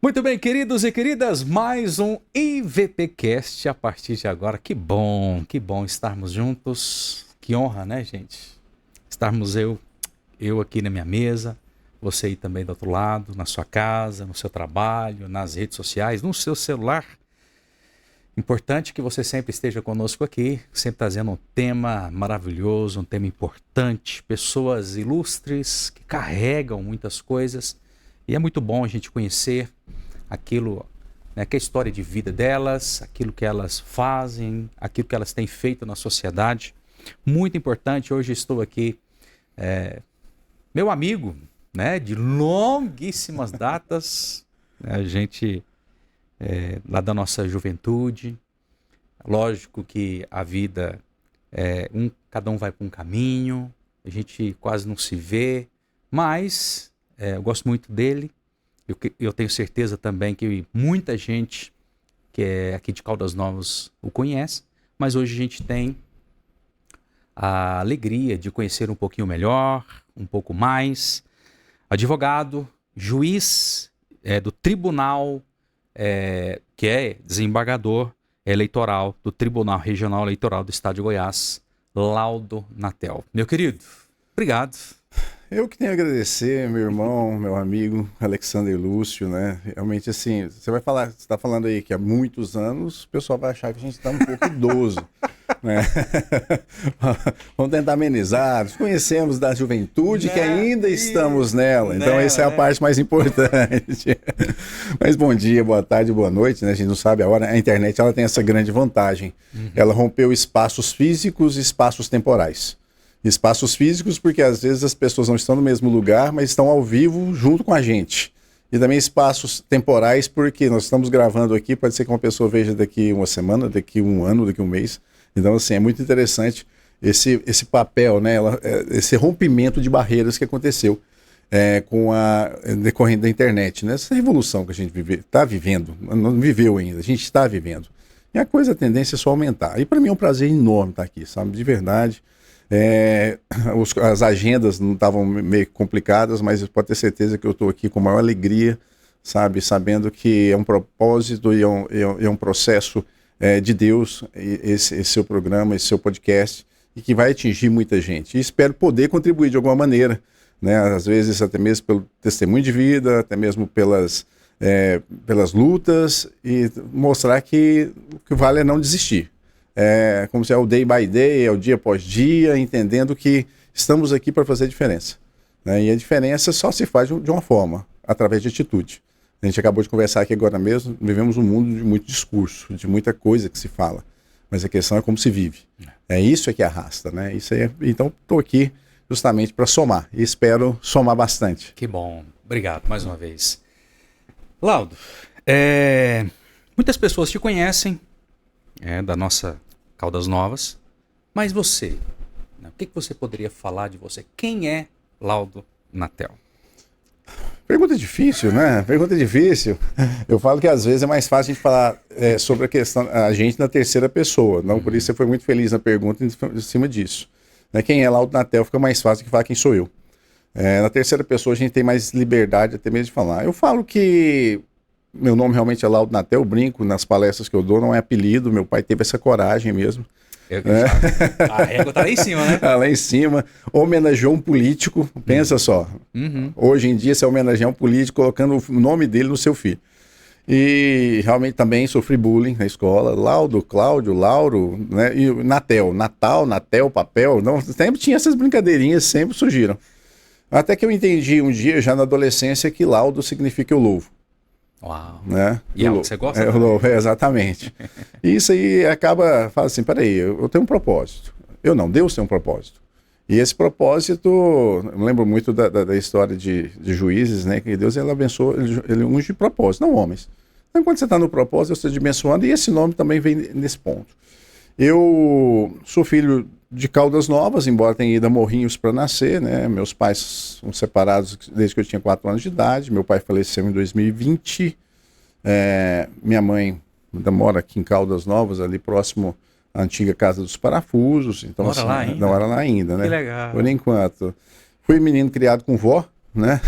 Muito bem, queridos e queridas, mais um IVPcast a partir de agora. Que bom estarmos juntos. Que honra, né, gente? Estarmos eu aqui na minha mesa, você aí também do outro lado, na sua casa, no seu trabalho, nas redes sociais, no seu celular. Importante que você sempre esteja conosco aqui, sempre trazendo um tema maravilhoso, um tema importante, pessoas ilustres que carregam muitas coisas. E é muito bom a gente conhecer aquilo, né, que é a história de vida delas, aquilo que elas fazem, aquilo que elas têm feito na sociedade. Muito importante, hoje estou aqui, meu amigo, né, de longuíssimas datas, né, a gente lá da nossa juventude. Lógico que a vida, cada um vai para um caminho, a gente quase não se vê, mas eu gosto muito dele. Eu tenho certeza também que muita gente que é aqui de Caldas Novas o conhece, mas hoje a gente tem a alegria de conhecer um pouquinho melhor, um pouco mais. Advogado, juiz do tribunal, que é desembargador eleitoral do Tribunal Regional Eleitoral do Estado de Goiás, Laudo Natel. Meu querido, obrigado. Eu que tenho a agradecer, meu irmão, meu amigo, Alexander Lúcio, né? Realmente, assim, você está falando aí que há muitos anos, o pessoal vai achar que a gente está um pouco idoso, né? Vamos tentar amenizar, nos conhecemos da juventude, que ainda estamos nela, então essa é a parte mais importante. Mas bom dia, boa tarde, boa noite, né? A gente não sabe a hora, a internet ela tem essa grande vantagem, ela rompeu espaços físicos e espaços temporais. Espaços físicos porque às vezes as pessoas não estão no mesmo lugar, mas estão ao vivo junto com a gente. E também espaços temporais porque nós estamos gravando aqui, pode ser que uma pessoa veja daqui uma semana, daqui um ano, daqui um mês. Então assim, é muito interessante esse papel, né? Esse rompimento de barreiras que aconteceu com a decorrente da internet, né? Essa revolução que a gente está vivendo, não viveu ainda, a gente está vivendo. E a tendência é só aumentar. E para mim é um prazer enorme estar aqui, sabe? De verdade. As agendas não estavam meio complicadas, mas pode ter certeza que eu estou aqui com a maior alegria, sabe, sabendo que é um propósito e é um processo de Deus, esse seu programa, esse seu podcast, e que vai atingir muita gente. E espero poder contribuir de alguma maneira, né, às vezes até mesmo pelo testemunho de vida, até mesmo pelas lutas, e mostrar que o que vale é não desistir. Como se é o day by day, é o dia após dia, entendendo que estamos aqui para fazer diferença, né? E a diferença só se faz de uma forma, através de atitude. A gente acabou de conversar aqui agora mesmo, vivemos um mundo de muito discurso, de muita coisa que se fala, mas a questão é como se vive. Isso que arrasta, né? Então estou aqui justamente para somar, e espero somar bastante. Que bom, obrigado mais uma vez. Laudo, muitas pessoas te conhecem, da nossa Caldas Novas, mas você, né, o que você poderia falar de você? Quem é Laudo Natel? Pergunta difícil, né? Pergunta difícil. Eu falo que às vezes é mais fácil a gente falar sobre a questão, a gente na terceira pessoa, não? Por isso você foi muito feliz na pergunta em cima disso. Né? Quem é Laudo Natel fica mais fácil que falar quem sou eu. Na terceira pessoa a gente tem mais liberdade até mesmo de falar. Eu falo que meu nome realmente é Laudo Natel, eu brinco nas palestras que eu dou, não é apelido, meu pai teve essa coragem mesmo. A régua tá lá em cima, né? Lá em cima, homenageou um político, pensa só. Hoje em dia você homenagear um político colocando o nome dele no seu filho. E realmente também sofri bullying na escola, Laudo, Cláudio, Lauro, né? E Natel, Natal, Natel, papel, não, sempre tinha essas brincadeirinhas, sempre surgiram. Até que eu entendi um dia, já na adolescência, que Laudo significa eu louvo. Uau. Né? E é o que você gosta? Exatamente. E isso aí fala assim, peraí, eu tenho um propósito. Deus tem um propósito. E esse propósito, eu lembro muito da história de juízes, né? Que Deus ele abençoa, ele unge de propósito, não homens. Então quando você está no propósito, você está dimensionando, e esse nome também vem nesse ponto. Eu sou filho de Caldas Novas, embora tenha ido a Morrinhos para nascer, né? Meus pais são separados desde que eu tinha 4 anos de idade. Meu pai faleceu em 2020. Minha mãe ainda mora aqui em Caldas Novas, ali próximo à antiga Casa dos Parafusos. Então, mora assim, lá ainda? Não era lá ainda, né? Que legal. Por enquanto. Fui menino criado com vó, né?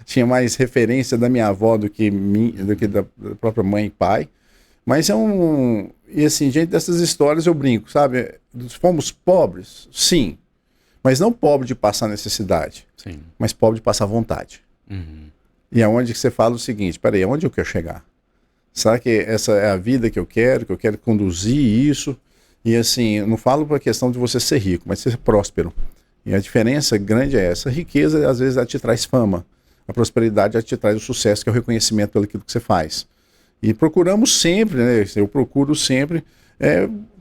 Tinha mais referência da minha avó do que da própria mãe e pai. Mas e assim, diante dessas histórias eu brinco, sabe? Fomos pobres? Sim. Mas não pobre de passar necessidade. Sim. Mas pobre de passar vontade. Uhum. E é onde que você fala o seguinte, peraí, aonde eu quero chegar? Será que essa é a vida que eu quero conduzir isso? E assim, eu não falo para a questão de você ser rico, mas ser próspero. E a diferença grande é essa. A riqueza, às vezes, ela te traz fama. A prosperidade, ela te traz o sucesso, que é o reconhecimento pelo que você faz. E procuramos sempre, né? Eu procuro sempre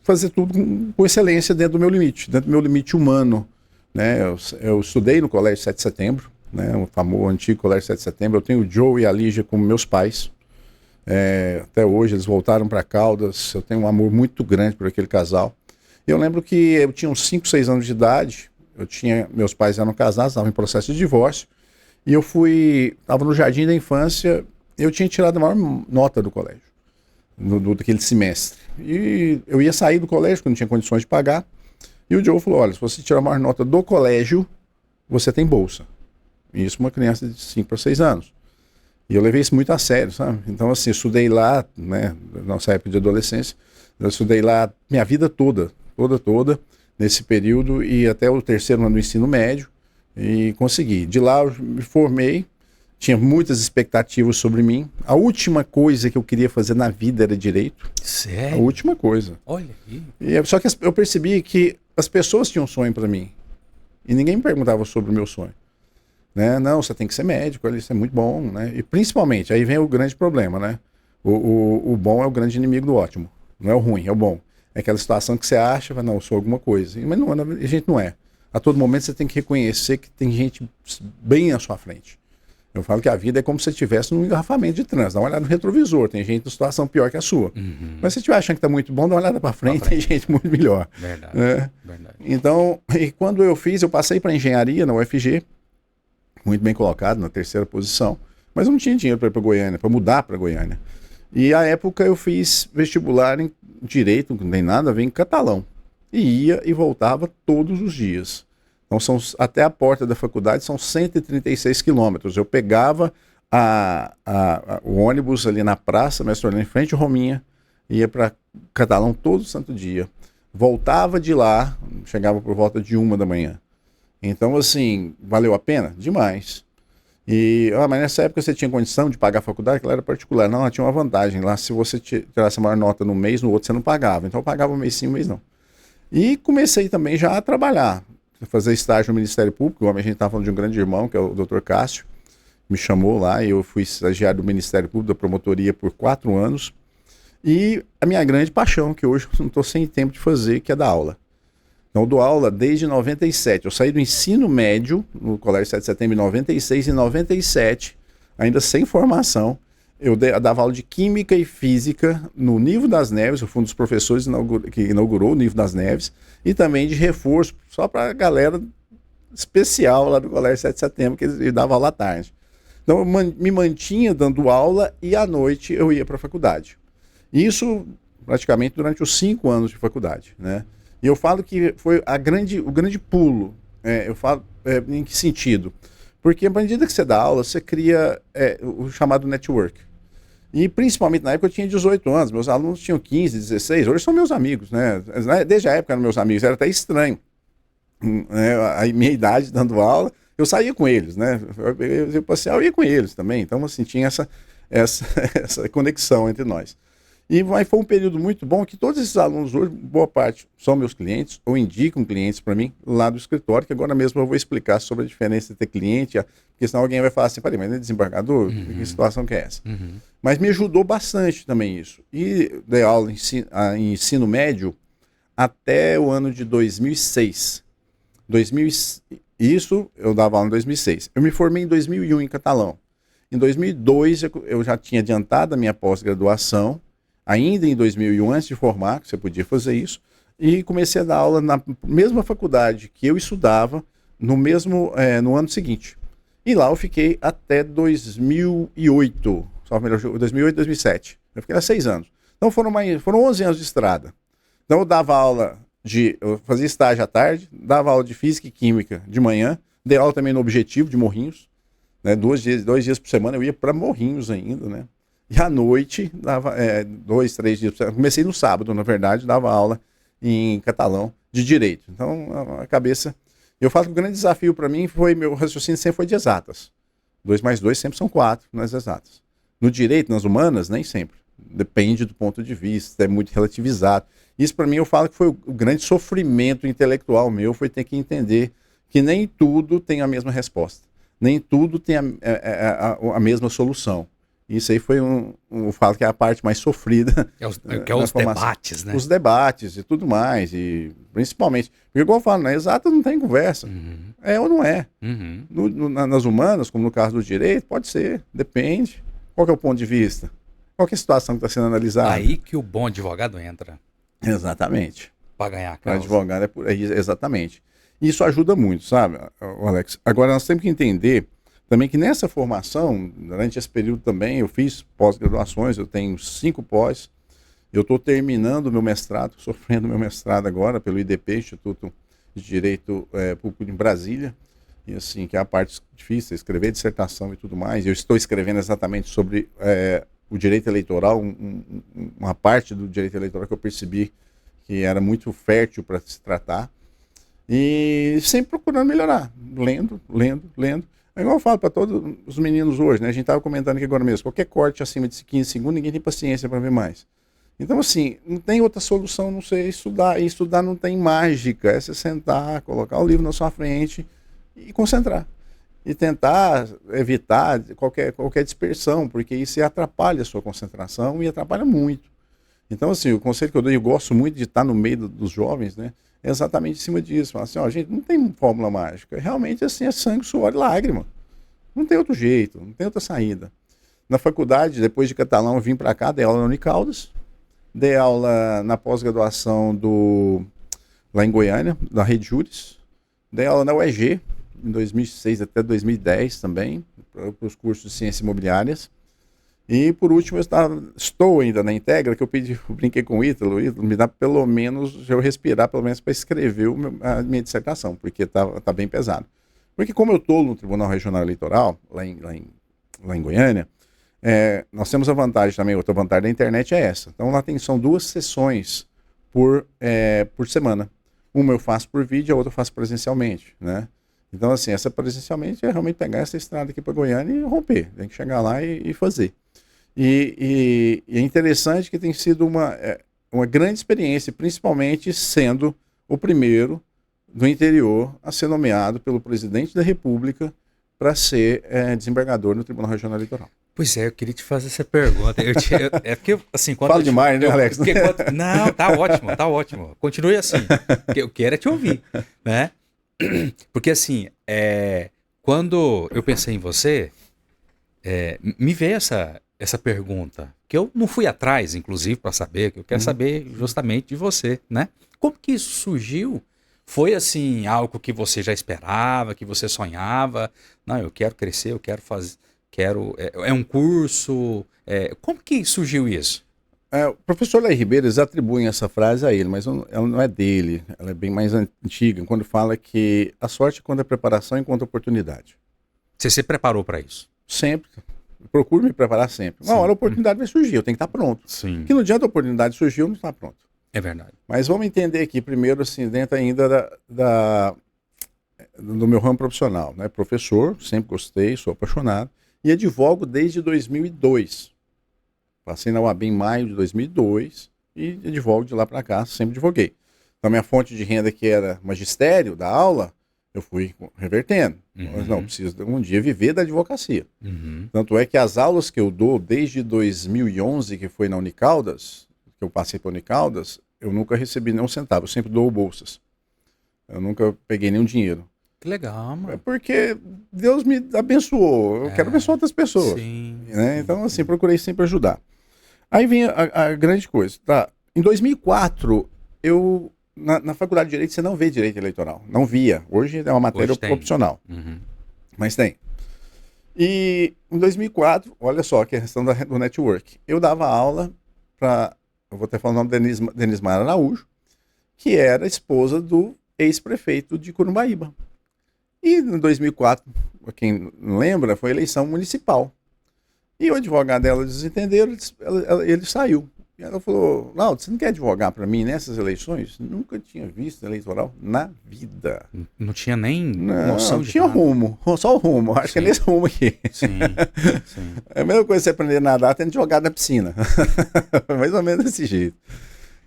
fazer tudo com excelência dentro do meu limite humano. Né? Eu estudei no Colégio 7 de Setembro, né? O famoso antigo Colégio 7 de Setembro. Eu tenho o Joe e a Lígia como meus pais. Até hoje eles voltaram para Caldas. Eu tenho um amor muito grande por aquele casal. Eu lembro que eu tinha uns 5, 6 anos de idade. Meus pais eram casados, estavam em processo de divórcio. E eu estava no jardim da infância. Eu tinha tirado a maior nota do colégio, daquele semestre. E eu ia sair do colégio, porque não tinha condições de pagar. E o Joe falou, olha, se você tirar a maior nota do colégio, você tem bolsa. E isso uma criança de 5 para 6 anos. E eu levei isso muito a sério, sabe? Então, assim, eu estudei lá, né, nossa época de adolescência, eu estudei lá minha vida toda, nesse período, e até o 3º ano do ensino médio, e consegui. De lá eu me formei, tinha muitas expectativas sobre mim. A última coisa que eu queria fazer na vida era direito. Sério? A última coisa. Olha aí. Só que eu percebi que as pessoas tinham um sonho para mim, e ninguém me perguntava sobre o meu sonho. Né? Não, você tem que ser médico, isso é muito bom, né? E principalmente, aí vem o grande problema, né? O bom é o grande inimigo do ótimo, não é o ruim, é o bom. É aquela situação que você acha, não, eu sou alguma coisa, mas não, a gente não é. A todo momento você tem que reconhecer que tem gente bem à sua frente. Eu falo que a vida é como se você estivesse num engarrafamento de trânsito, dá uma olhada no retrovisor, tem gente em situação pior que a sua. Uhum. Mas se você estiver achando que está muito bom, dá uma olhada para frente, tem gente muito melhor. Verdade, verdade. Então, e quando eu passei para engenharia na UFG, muito bem colocado, na 3ª posição, mas eu não tinha dinheiro para ir para Goiânia, para mudar para Goiânia. E à época eu fiz vestibular em Direito, não tem nada a ver, em Catalão. E ia e voltava todos os dias. Então até a porta da faculdade são 136 quilômetros. Eu pegava o ônibus ali na praça, Mestre Orlando, em frente à Rominha, ia para Catalão todo santo dia. Voltava de lá, chegava por volta de 1 da manhã. Então, assim, valeu a pena? Demais. Mas nessa época você tinha condição de pagar a faculdade, que ela era particular. Não, ela tinha uma vantagem. Lá, se você tirasse a maior nota no mês, no outro você não pagava. Então eu pagava um mês sim, um mês não. E comecei também já a trabalhar, a fazer estágio no Ministério Público. A gente estava falando de um grande irmão, que é o Dr. Cássio, me chamou lá e eu fui estagiário do Ministério Público, da promotoria, por 4 anos. E a minha grande paixão, que hoje eu não estou sem tempo de fazer, que é dar aula. Então, eu dou aula desde 97. Eu saí do ensino médio, no Colégio 7 de Setembro, em 96 e 97, ainda sem formação. Eu dava aula de Química e Física no Nivo das Neves, eu fui um dos professores que inaugurou o Nivo das Neves, e também de reforço, só para a galera especial lá do Colégio 7 de Setembro, que eles davam aula à tarde. Então, eu me mantinha dando aula e à noite eu ia para a faculdade. Isso praticamente durante os 5 anos de faculdade, né? E eu falo que foi o grande pulo. Eu falo em que sentido? Porque à medida que você dá aula, você cria o chamado network. E principalmente na época eu tinha 18 anos, meus alunos tinham 15, 16, hoje são meus amigos, né? Desde a época eram meus amigos, era até estranho. A minha idade dando aula, eu saía com eles, né? Eu ia com eles também, então assim, tinha essa conexão entre nós. Mas foi um período muito bom que todos esses alunos hoje, boa parte, são meus clientes ou indicam clientes para mim lá do escritório, que agora mesmo eu vou explicar sobre a diferença de ter cliente, porque senão alguém vai falar assim, mas não é desembargador? Uhum. Que situação que é essa? Uhum. Mas me ajudou bastante também isso. E dei aula em ensino médio até o ano de 2006. Isso eu dava aula em 2006. Eu me formei em 2001 em Catalão. Em 2002 eu já tinha adiantado a minha pós-graduação, ainda em 2001, antes de formar, que você podia fazer isso, e comecei a dar aula na mesma faculdade que eu estudava, no ano seguinte. E lá eu fiquei até 2008, 2008, 2007. Eu fiquei lá 6 anos. Então foram 11 anos de estrada. Então eu dava aula eu fazia estágio à tarde, dava aula de Física e Química de manhã, dei aula também no Objetivo de Morrinhos, né? 2 dias por semana eu ia para Morrinhos ainda, né? E à noite, dava 2, 3 dias por semana. Comecei no sábado, na verdade, dava aula em catalão de direito. Então, a cabeça... Eu falo que o grande desafio para mim foi, meu raciocínio sempre foi de exatas. 2 mais 2 sempre são 4 nas exatas. No direito, nas humanas, nem sempre. Depende do ponto de vista, é muito relativizado. Isso para mim eu falo que foi o grande sofrimento intelectual meu, foi ter que entender que nem tudo tem a mesma resposta. Nem tudo tem a mesma solução. Isso aí foi eu falo que é a parte mais sofrida. Que é os debates, né? Os debates e tudo mais, e principalmente, porque igual eu falo, na exata não tem conversa. É ou não é. Nas humanas, como no caso do direito, pode ser, depende. Qual que é o ponto de vista? Qual que é a situação que está sendo analisada? Aí que o bom advogado entra. Exatamente. Para ganhar a Para causa. advogado é por aí, exatamente. E isso ajuda muito, sabe, Alex? Agora nós temos que entender também que nessa formação, durante esse período também, eu fiz pós-graduações, eu tenho 5 pós, eu estou terminando o meu mestrado, sofrendo meu mestrado agora pelo IDP, Instituto de Direito Público em Brasília, e assim, que é a parte difícil, escrever dissertação e tudo mais. Eu estou escrevendo exatamente sobre o direito eleitoral, uma parte do direito eleitoral que eu percebi que era muito fértil para se tratar, e sempre procurando melhorar, lendo. É igual eu falo para todos os meninos hoje, né? A gente estava comentando aqui agora mesmo, qualquer corte acima de 15 segundos, ninguém tem paciência para ver mais. Então, assim, não tem outra solução a não ser estudar. E estudar não tem mágica, é você sentar, colocar o livro na sua frente e concentrar. E tentar evitar qualquer dispersão, porque isso atrapalha a sua concentração e atrapalha muito. Então, assim, o conselho que eu dou, eu gosto muito de estar no meio dos jovens, né? É exatamente em cima disso. Falar assim, ó, gente, não tem fórmula mágica. Realmente, assim, é sangue, suor e lágrima. Não tem outro jeito, não tem outra saída. Na faculdade, depois de catalão, eu vim para cá, dei aula na Unicaldas, dei aula na pós-graduação lá em Goiânia, da Rede Júris, dei aula na UEG, em 2006 até 2010 também, para os cursos de ciências imobiliárias. E por último, estou ainda na Integra, que eu brinquei com o Ítalo me dá pelo menos, eu respirar pelo menos para escrever a minha dissertação, porque tá bem pesado. Porque como eu estou no Tribunal Regional Eleitoral, lá em Goiânia, nós temos a vantagem também, outra vantagem da internet é essa. Então lá são 2 sessões por semana. Uma eu faço por vídeo, a outra eu faço presencialmente, né? Então assim, essa presencialmente é realmente pegar essa estrada aqui para Goiânia e romper. Tem que chegar lá e fazer. E é interessante que tem sido uma grande experiência, principalmente sendo o primeiro do interior a ser nomeado pelo presidente da República para ser desembargador no Tribunal Regional Eleitoral. Pois é, eu queria te fazer essa pergunta. É porque, assim, quando Fala demais, né, Alex? Não, tá ótimo. Continue assim. Eu quero é te ouvir, né? Porque, assim, quando eu pensei em você, me veio essa pergunta, que eu não fui atrás, inclusive, para saber, que eu quero saber justamente de você, né? Como que isso surgiu? Foi, assim, algo que você já esperava, que você sonhava? Não, eu quero crescer, eu quero fazer, é um curso? Como que surgiu isso? O professor Laí Ribeiro, eles atribuem essa frase a ele, mas ela não é dele, ela é bem mais antiga, quando fala que a sorte é quando é preparação enquanto oportunidade. Você se preparou para isso? Sempre. Eu procuro me preparar sempre. Uma hora a oportunidade vai surgir, eu tenho que estar pronto. Sim. Porque no dia da oportunidade surgiu, eu não está pronto. É verdade. Mas vamos entender aqui primeiro, assim, dentro ainda do meu ramo profissional, né? Professor, sempre gostei, sou apaixonado, e advogo desde 2002. Passei na UAB em maio de 2002 e advogo de lá para cá, sempre advoguei. Então, minha fonte de renda, que era magistério, da aula, eu fui revertendo. Mas não, preciso um dia viver da advocacia. Tanto é que as aulas que eu dou desde 2011, que foi na Unicaldas, que eu passei para Unicaldas, eu nunca recebi nem um centavo, eu sempre dou bolsas. Eu nunca peguei nenhum dinheiro. Que legal, mano. É porque Deus me abençoou, eu quero abençoar outras pessoas. Sim, né? Então, assim, procurei sempre ajudar. Aí vem a grande coisa, tá? Em 2004, na Faculdade de Direito, você não vê direito eleitoral. Não via. Hoje é uma matéria opcional. Mas tem. E em 2004, olha só que é a questão do network. Eu dava aula para, eu vou até falar o nome da Denise Mara Araújo, que era esposa do ex-prefeito de Corumbaíba. E em 2004, pra quem não lembra, foi eleição municipal. E o advogado dela desentenderam, ele saiu. E ela falou, Laudo, você não quer advogar para mim nessas eleições? Nunca tinha visto eleitoral na vida. Não tinha nem Não, noção de tinha nada. rumo, só o rumo. Acho que é Sim. nesse rumo aqui. Sim, sim. É a mesma coisa que você aprender a nadar tendo jogado na piscina. Mais ou menos desse jeito.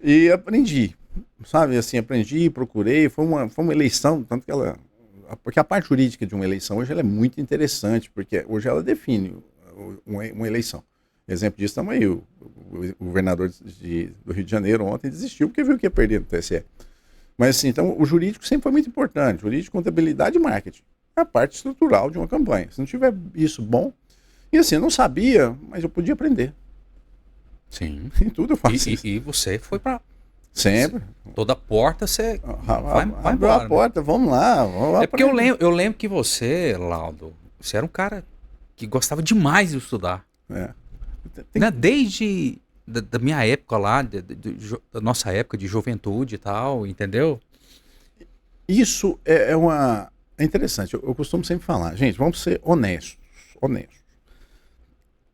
E aprendi, sabe? Assim, aprendi, procurei. Foi uma eleição, tanto que ela... Porque a parte jurídica de uma eleição hoje ela é muito interessante, porque hoje ela define uma eleição. Exemplo disso também, o governador do Rio de Janeiro ontem desistiu porque viu que ia perder no TSE. Mas assim, então o jurídico sempre foi muito importante. Jurídico, contabilidade e marketing. É a parte estrutural de uma campanha. Se não tiver isso bom... E assim, eu não sabia, mas eu podia aprender. Sim. Em tudo eu faço isso. E você foi pra... Sempre. Toda porta você vai Abriu embora. a porta, vamos lá. É porque eu lembro que você, Laudo, você era um cara que gostava demais de estudar. É. Né? Desde da minha época lá, da nossa época de juventude e tal, entendeu? Isso é interessante. Eu costumo sempre falar, gente, vamos ser honestos.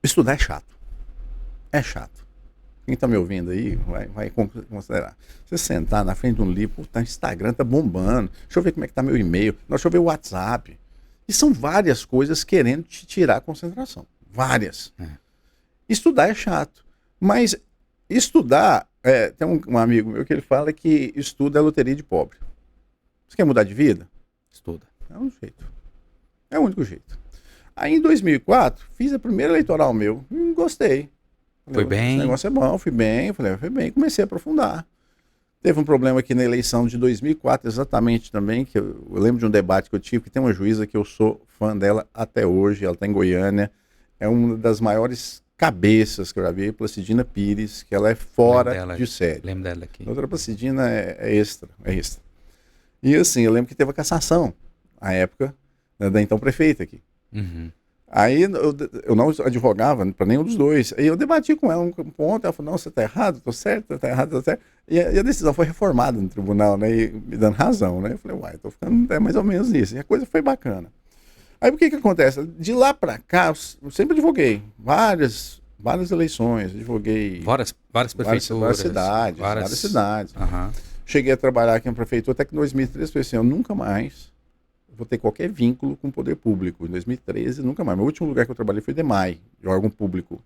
Estudar é chato. É chato. Quem está me ouvindo aí vai considerar. Você sentar na frente de um livro, o Instagram tá bombando. Deixa eu ver como é que tá meu e-mail. Deixa eu ver o WhatsApp. E são várias coisas querendo te tirar a concentração. Várias. Estudar é chato. Mas estudar... tem um amigo meu que ele fala que estudo é loteria de pobre. Você quer mudar de vida? Estuda. É um jeito. É o único jeito. Aí em 2004, fiz a primeira eleitoral meu. Gostei. Foi bem? Esse negócio é bom, fui bem. Falei, foi bem. Comecei a aprofundar. Teve um problema aqui na eleição de 2004, exatamente também, que eu lembro de um debate que eu tive, que tem uma juíza que eu sou fã dela até hoje, ela está em Goiânia. É uma das maiores cabeças que eu já vi, Placidina Pires, que ela é fora de série. Lembro dela aqui. A outra Placidina é extra. E assim, eu lembro que teve a cassação, à época, da então prefeita aqui. Uhum. Aí eu não advogava para nenhum dos dois. Aí eu debati com ela um ponto, ela falou, não, você está errado, estou certo, está errado, estou certo. E a decisão foi reformada no tribunal, né, e me dando razão, né? Eu falei, uai, estou ficando mais ou menos nisso. E a coisa foi bacana. Aí o que acontece? De lá para cá, eu sempre advoguei. Várias eleições, advoguei... Várias prefeituras. Várias cidades. Uhum. Cheguei a trabalhar aqui na prefeitura até que em 2013 falei assim, eu nunca mais vou ter qualquer vínculo com o poder público. Em 2013, nunca mais. Meu último lugar que eu trabalhei foi DEMAI, de órgão público.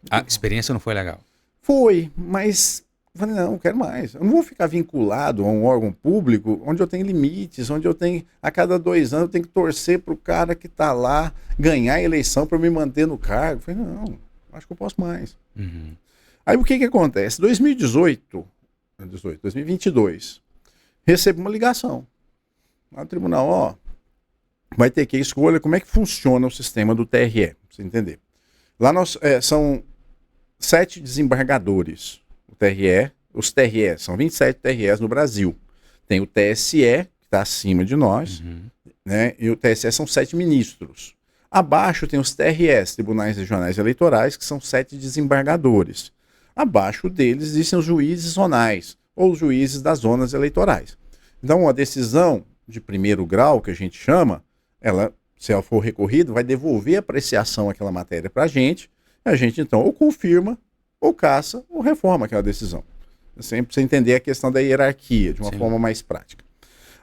A experiência não foi legal? Foi, mas eu falei, não quero mais. Eu não vou ficar vinculado a um órgão público onde eu tenho limites, onde eu tenho, a cada 2 anos, eu tenho que torcer para o cara que está lá ganhar a eleição para me manter no cargo. Eu falei, não, acho que eu posso mais. Uhum. Aí o que acontece? 2022, recebo uma ligação lá no tribunal, ó, vai ter que escolher como é que funciona o sistema do TRE, pra você entender. Lá são 7 desembargadores, o TRE, os TRE, são 27 TREs no Brasil. Tem o TSE, que está acima de nós, né, e o TSE são 7 ministros. Abaixo tem os TREs, Tribunais Regionais Eleitorais, que são 7 desembargadores. Abaixo deles existem os juízes zonais, ou os juízes das zonas eleitorais. Então, uma decisão de primeiro grau, que a gente chama, se ela for recorrida, vai devolver a apreciação àquela matéria para a gente gente, então, ou confirma, ou caça, ou reforma aquela decisão. Sempre precisa entender a questão da hierarquia, de uma forma mais prática.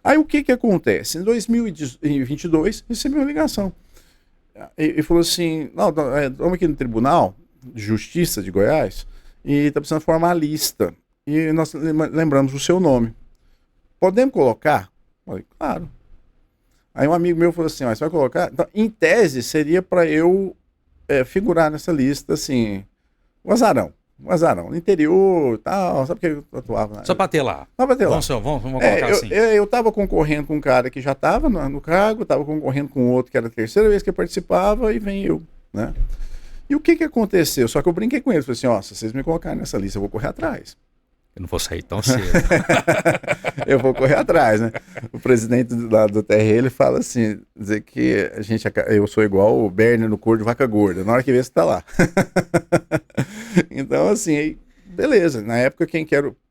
Aí, o que acontece? Em 2022, recebi uma ligação. E falou assim, não, estamos aqui no Tribunal de Justiça de Goiás, e está precisando formar a lista. E nós lembramos o seu nome. Podemos colocar? Falei, claro. Aí um amigo meu falou assim, você vai colocar? Então, em tese, seria para eu figurar nessa lista, assim, um azarão, no interior e tal, sabe o que eu atuava? Só para ter lá. Só para ter lá. Vamos colocar assim. Eu estava concorrendo com um cara que já estava no cargo, estava concorrendo com outro que era a terceira vez que eu participava, e vem eu, né? E o que aconteceu? Só que eu brinquei com eles, falei assim, ó, se vocês me colocarem nessa lista, eu vou correr atrás. Eu não vou sair tão cedo. Eu vou correr atrás, né? O presidente do TRE, ele fala assim, dizer que eu sou igual o Bernie no cor de vaca gorda, na hora que vê você tá lá. Então, assim, beleza. Na época,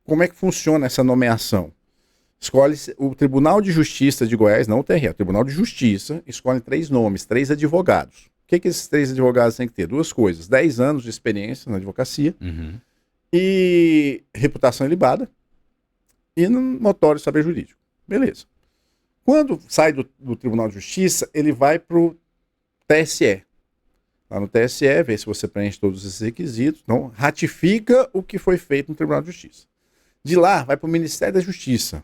como é que funciona essa nomeação? Escolhe o Tribunal de Justiça de Goiás, não o TRE, o Tribunal de Justiça, escolhe 3 nomes, 3 advogados. O que esses 3 advogados têm que ter? 2 coisas: 10 anos de experiência na advocacia e reputação ilibada e notório saber jurídico. Beleza. Quando sai do Tribunal de Justiça, ele vai para o TSE. Lá no TSE, vê se você preenche todos esses requisitos, então ratifica o que foi feito no Tribunal de Justiça. De lá, vai para o Ministério da Justiça.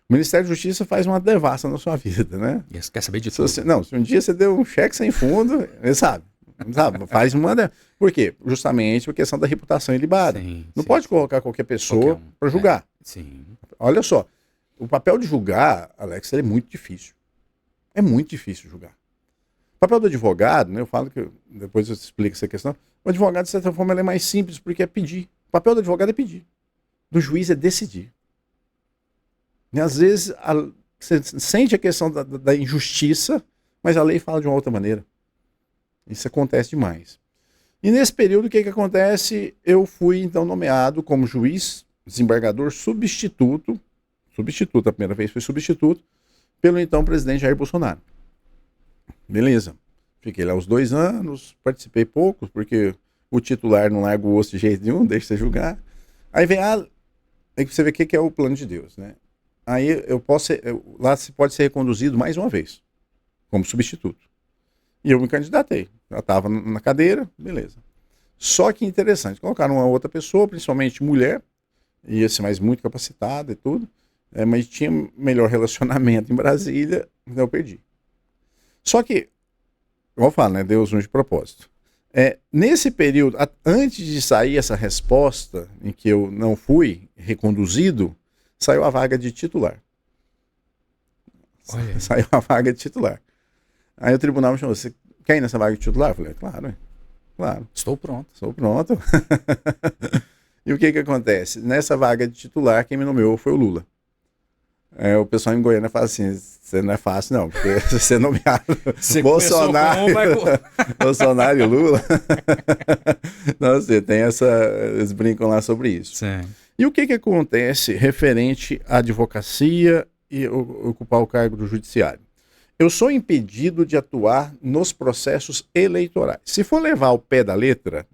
O Ministério da Justiça faz uma devassa na sua vida, né? E você quer saber de tudo. Se um dia você deu um cheque sem fundo, ele sabe, faz uma... Por quê? Justamente a questão da reputação ilibada. Não pode colocar qualquer pessoa para julgar. Sim. Olha só, o papel de julgar, Alex, ele é muito difícil. É muito difícil julgar. O papel do advogado, né, eu falo que depois eu explico essa questão, o advogado, de certa forma, ele é mais simples porque é pedir. O papel do advogado é pedir. Do juiz é decidir. E às vezes você sente a questão da injustiça, mas a lei fala de uma outra maneira. Isso acontece demais. E nesse período, o que acontece? Eu fui então nomeado como juiz, desembargador substituto, a primeira vez foi substituto, pelo então presidente Jair Bolsonaro. Beleza. Fiquei lá os 2 anos, participei pouco, porque o titular não larga o osso de jeito nenhum, deixa você julgar. Aí vem aí você vê o que é o plano de Deus, né? Aí lá se pode ser reconduzido mais uma vez, como substituto. E eu me candidatei. Já estava na cadeira, beleza. Só que interessante, colocaram uma outra pessoa, principalmente mulher, ia ser mais muito capacitada e tudo, mas tinha melhor relacionamento em Brasília, então eu perdi. Só que, igual eu falo, né, Deus une de propósito. Nesse período, antes de sair essa resposta, em que eu não fui reconduzido, saiu a vaga de titular. Olha. Saiu a vaga de titular. Aí o tribunal me chamou: você quer ir nessa vaga de titular? Eu falei: claro, claro. Estou pronto. Estou pronto. E o que acontece? Nessa vaga de titular, quem me nomeou foi o Lula. O pessoal em Goiânia fala assim: você não é fácil não, porque você é nomeado Bolsonaro e Lula. Não, você tem eles brincam lá sobre isso. Sim. E o que acontece referente à advocacia e ocupar o cargo do judiciário? Eu sou impedido de atuar nos processos eleitorais. Se for levar ao pé da letra,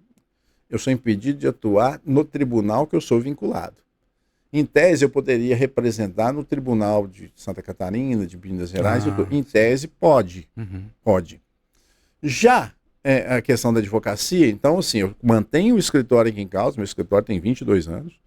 eu sou impedido de atuar no tribunal que eu sou vinculado. Em tese, eu poderia representar no tribunal de Santa Catarina, de Minas Gerais. Em tese, pode. Pode. Já a questão da advocacia, então, assim, eu mantenho o escritório aqui em Caldas. Meu escritório tem 22 anos.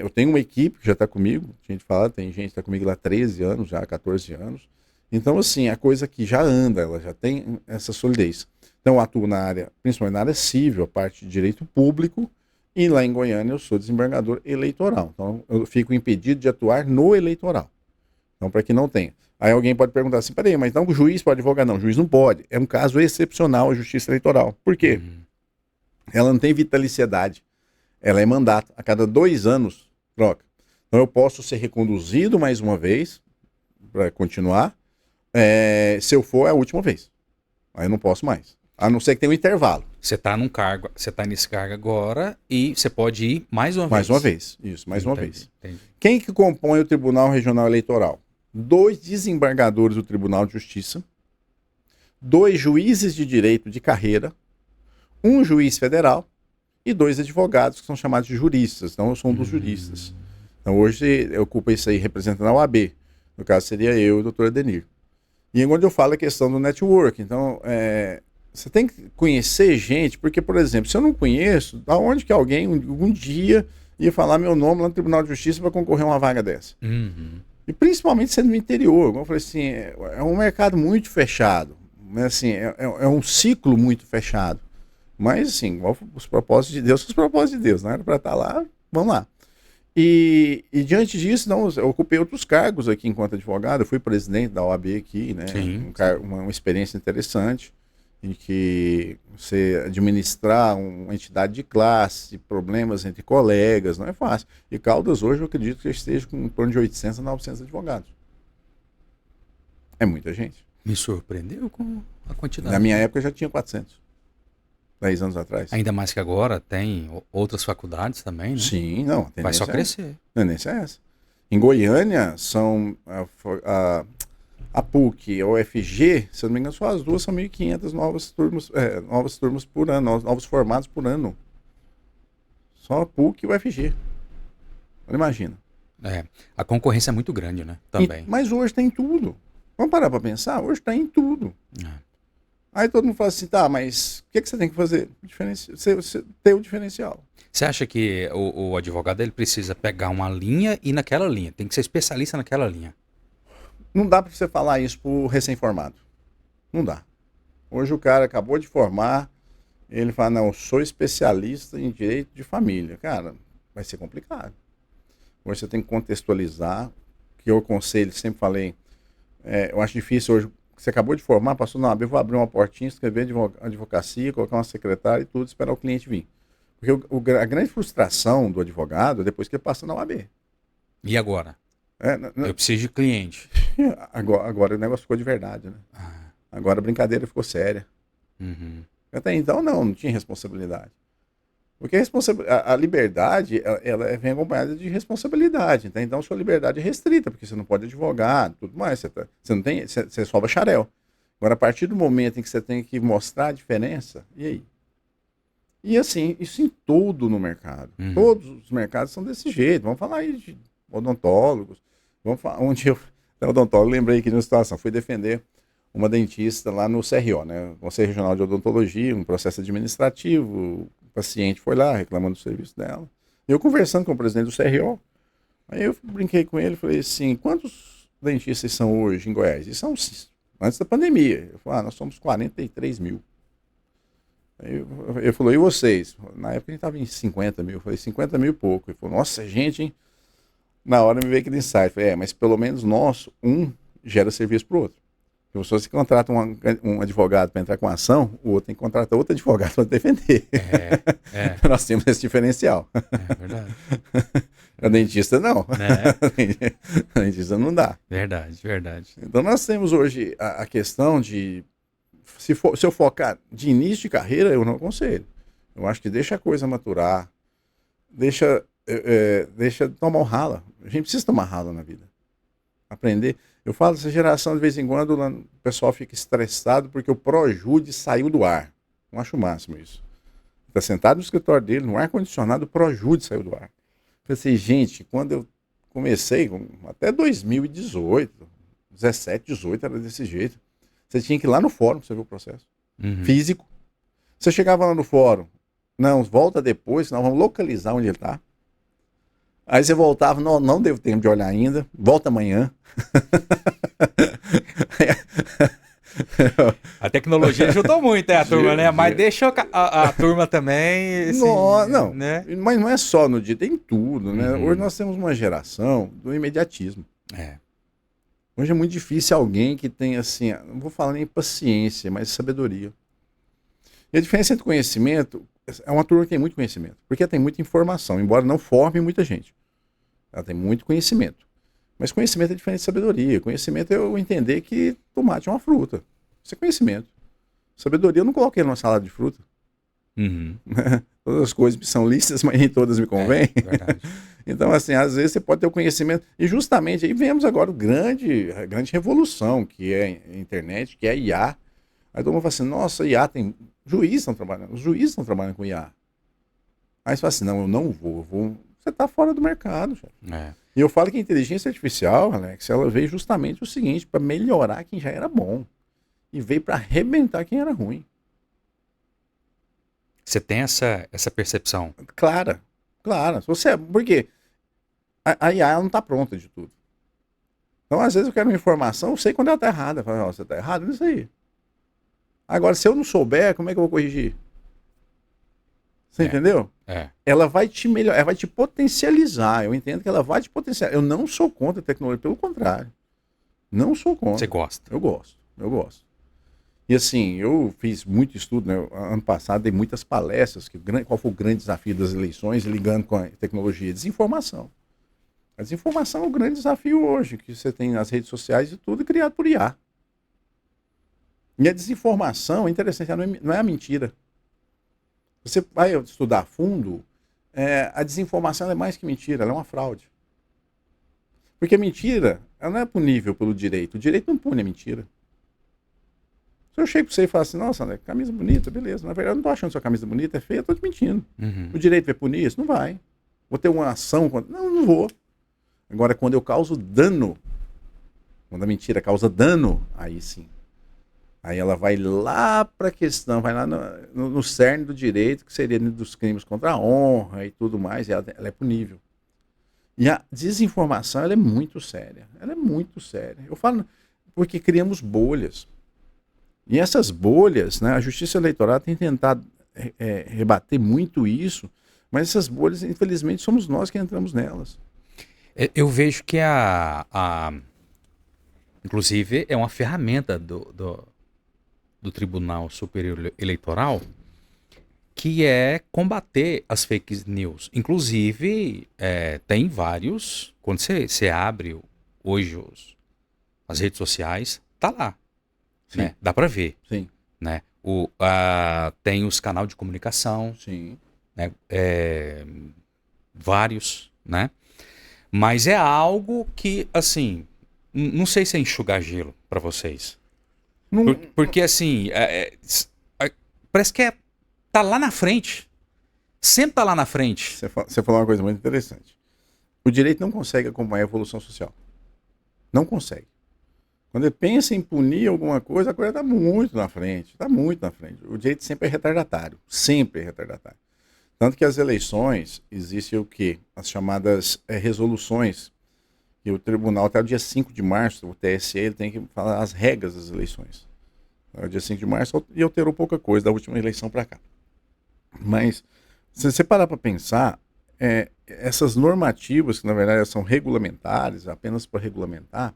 Eu tenho uma equipe que já está comigo. A gente fala, tem gente que está comigo lá há 13 anos, já há 14 anos. Então, assim, a coisa que já anda, ela já tem essa solidez. Então, eu atuo na área, principalmente na área civil, a parte de direito público, e lá em Goiânia eu sou desembargador eleitoral. Então, eu fico impedido de atuar no eleitoral. Então, para que não tenha. Aí alguém pode perguntar assim: peraí, mas então o juiz pode advogar? Não, o juiz não pode. É um caso excepcional a justiça eleitoral. Por quê? Ela não tem vitaliciedade. Ela é mandato. A cada 2 anos, troca. Então, eu posso ser reconduzido mais uma vez, para continuar. Se eu for, é a última vez. Aí eu não posso mais. A não ser que tenha um intervalo. Você está num cargo, você está nesse cargo agora e você pode ir mais uma vez. Mais uma vez, isso, mais uma vez. Entendi. Quem que compõe o Tribunal Regional Eleitoral? 2 desembargadores do Tribunal de Justiça, 2 juízes de direito de carreira, 1 juiz federal e 2 advogados que são chamados de juristas. Então eu sou um dos juristas. Então hoje eu ocupo isso aí representando a OAB. No caso seria eu e o doutor Adenir. E onde eu falo a questão do network. Então, você tem que conhecer gente, porque, por exemplo, se eu não conheço, da onde que alguém um dia ia falar meu nome lá no Tribunal de Justiça para concorrer a uma vaga dessa? E principalmente sendo no interior. Como eu falei assim, é um mercado muito fechado. Né? Assim, é um ciclo muito fechado. Mas, assim, os propósitos de Deus são os propósitos de Deus. Não era para estar lá, vamos lá. E diante disso, não, eu ocupei outros cargos aqui enquanto advogado. Eu fui presidente da OAB aqui, né? Uma experiência interessante, em que você administrar uma entidade de classe, problemas entre colegas, não é fácil. E Caldas hoje eu acredito que esteja com em torno de 800 a 900 advogados. É muita gente. Me surpreendeu com a quantidade. Na minha época já tinha 400. 10 anos atrás. Ainda mais que agora tem outras faculdades também, né? Sim, não. Vai só crescer. A tendência é essa. Em Goiânia, são a PUC, a UFG, se eu não me engano, só as duas são 1.500 novas turmas por ano, novos formados por ano. Só a PUC e o UFG. Imagina. A concorrência é muito grande, né? Também. Mas hoje tem tudo. Vamos parar para pensar? Hoje tem tudo. Aí todo mundo fala assim, tá, mas o que você tem que fazer? Você ter o diferencial. Você acha que o advogado ele precisa pegar uma linha e ir naquela linha? Tem que ser especialista naquela linha? Não dá para você falar isso pro recém-formado. Não dá. Hoje o cara acabou de formar, ele fala, não, eu sou especialista em direito de família. Cara, vai ser complicado. Hoje você tem que contextualizar, que eu aconselho, sempre falei, eu acho difícil hoje, você acabou de formar, passou na OAB, eu vou abrir uma portinha, escrever advocacia, colocar uma secretária e tudo, esperar o cliente vir. Porque a grande frustração do advogado é depois que ele passa na OAB. E agora? Eu preciso de cliente. Agora o negócio ficou de verdade, né? Agora a brincadeira ficou séria. Uhum. Até então não tinha responsabilidade. Porque a liberdade, ela vem acompanhada de responsabilidade. Tá? Então sua liberdade é restrita, porque você não pode advogar, tudo mais. Você só bacharel. Agora, a partir do momento em que você tem que mostrar a diferença, e aí? E assim, isso em todo no mercado. Uhum. Todos os mercados são desse jeito. Vamos falar aí de odontólogos. Vamos falar, odontólogo, lembrei aqui de uma situação, fui defender uma dentista lá no CRO, né? Conselho Regional de Odontologia, um processo administrativo, o paciente foi lá reclamando do serviço dela. Eu conversando com o presidente do CRO, aí eu brinquei com ele, falei assim, quantos dentistas são hoje em Goiás? E são antes da pandemia. Eu falei, nós somos 43 mil. Aí ele falou, e vocês? Na época a gente estava em 50 mil. Eu falei, 50 mil e pouco. Ele falou, nossa, gente, hein? Na hora me veio aquele insight. Eu falei, mas pelo menos um gera serviço para o outro. Porque se você contrata um advogado para entrar com a ação, o outro tem que contratar outro advogado para defender. Nós temos esse diferencial. É verdade. A dentista não. A dentista não dá. Verdade, verdade. Então nós temos hoje a questão de... Se eu focar de início de carreira, eu não aconselho. Eu acho que deixa a coisa maturar. Deixa tomar um rala. A gente precisa tomar rala na vida. Aprender. Eu falo dessa geração, de vez em quando, o pessoal fica estressado porque o Projude saiu do ar. Não acho o máximo isso. Está sentado no escritório dele, no ar-condicionado, o Projude saiu do ar. Eu falei assim, gente, quando eu comecei, até 2018, 17, 18, era desse jeito. Você tinha que ir lá no fórum para você ver o processo. Físico. Você chegava lá no fórum, não, volta depois, nós vamos localizar onde ele está. Aí você voltava, não devo tempo de olhar ainda, volta amanhã. A tecnologia ajudou muito, a turma, né? Mas deixa a turma também... Não, né? Mas não é só no dia, tem tudo, né? Hoje nós temos uma geração do imediatismo. Hoje é muito difícil alguém que tenha, assim, não vou falar nem paciência, mas sabedoria. E a diferença entre conhecimento, é uma turma que tem muito conhecimento, porque ela tem muita informação, embora não forme muita gente. Ela tem muito conhecimento. Mas conhecimento é diferente de sabedoria. Conhecimento é eu entender que tomate é uma fruta. Isso é conhecimento. Sabedoria eu não coloquei numa salada de fruta. Todas as coisas são lícitas, mas nem todas me convêm. Verdade. Então, assim, às vezes você pode ter o conhecimento. E justamente aí vemos agora a grande revolução, que é a internet, que é a IA. Aí todo mundo fala assim, nossa, IA tem... Juízes estão trabalhando, os juízes estão trabalhando com IA. Aí você fala assim, não, eu não vou. Você está fora do mercado, chefe. E eu falo que a inteligência artificial, Alex, ela veio justamente o seguinte, para melhorar quem já era bom. E veio para arrebentar quem era ruim. Você tem essa percepção? Clara. Porque a IA ela não está pronta de tudo. Então, às vezes eu quero uma informação, eu sei quando ela está errada. Eu falo, você está errado nisso aí. Agora, se eu não souber, como é que eu vou corrigir? Você entendeu? Ela vai te melhorar, ela vai te potencializar. Eu entendo que ela vai te potencializar. Eu não sou contra a tecnologia, pelo contrário. Não sou contra. Você gosta? Eu gosto. E assim, eu fiz muito estudo, né? Ano passado dei muitas palestras. Qual foi o grande desafio das eleições, ligando com a tecnologia? Desinformação. A desinformação é o grande desafio hoje, que você tem nas redes sociais e tudo criado por IA. E a desinformação, é interessante, ela não é a mentira. Você vai estudar a fundo, a desinformação é mais que mentira, ela é uma fraude. Porque a mentira, ela não é punível pelo direito. O direito não pune a mentira. Se eu chego pra você e falo assim, nossa, André, camisa bonita, beleza. Na verdade, eu não tô achando sua camisa bonita, é feia, eu tô te mentindo. Uhum. O direito vai punir isso? Não vai. Vou ter uma ação contra... Não vou. Agora, quando eu causo dano, quando a mentira causa dano, aí sim. Aí ela vai lá para a questão, vai lá no cerne do direito, que seria dos crimes contra a honra e tudo mais, e ela é punível. E a desinformação, ela é muito séria. Ela é muito séria. Eu falo porque criamos bolhas. E essas bolhas, né, a Justiça Eleitoral tem tentado rebater muito isso, mas essas bolhas, infelizmente, somos nós que entramos nelas. Eu vejo que inclusive, é uma ferramenta do Tribunal Superior Eleitoral, que é combater as fake news. Inclusive, tem vários, quando você abre hoje as redes sociais, tá lá, né? Dá para ver. Sim. Né? Tem os canais de comunicação, Sim. né? Vários, né? Mas é algo que, assim, não sei se é enxugar gelo para vocês. Porque, assim, parece que tá lá na frente. Sempre tá lá na frente. Você falou uma coisa muito interessante. O direito não consegue acompanhar a evolução social. Não consegue. Quando ele pensa em punir alguma coisa, a coisa está muito na frente. Está muito na frente. O direito sempre é retardatário. Sempre é retardatário. Tanto que as eleições, existe o quê? As chamadas resoluções. E o tribunal, até o dia 5 de março, o TSE, ele tem que falar as regras das eleições. O dia 5 de março e alterou pouca coisa da última eleição para cá. Mas, se você parar para pensar, essas normativas, que na verdade são regulamentares, apenas para regulamentar,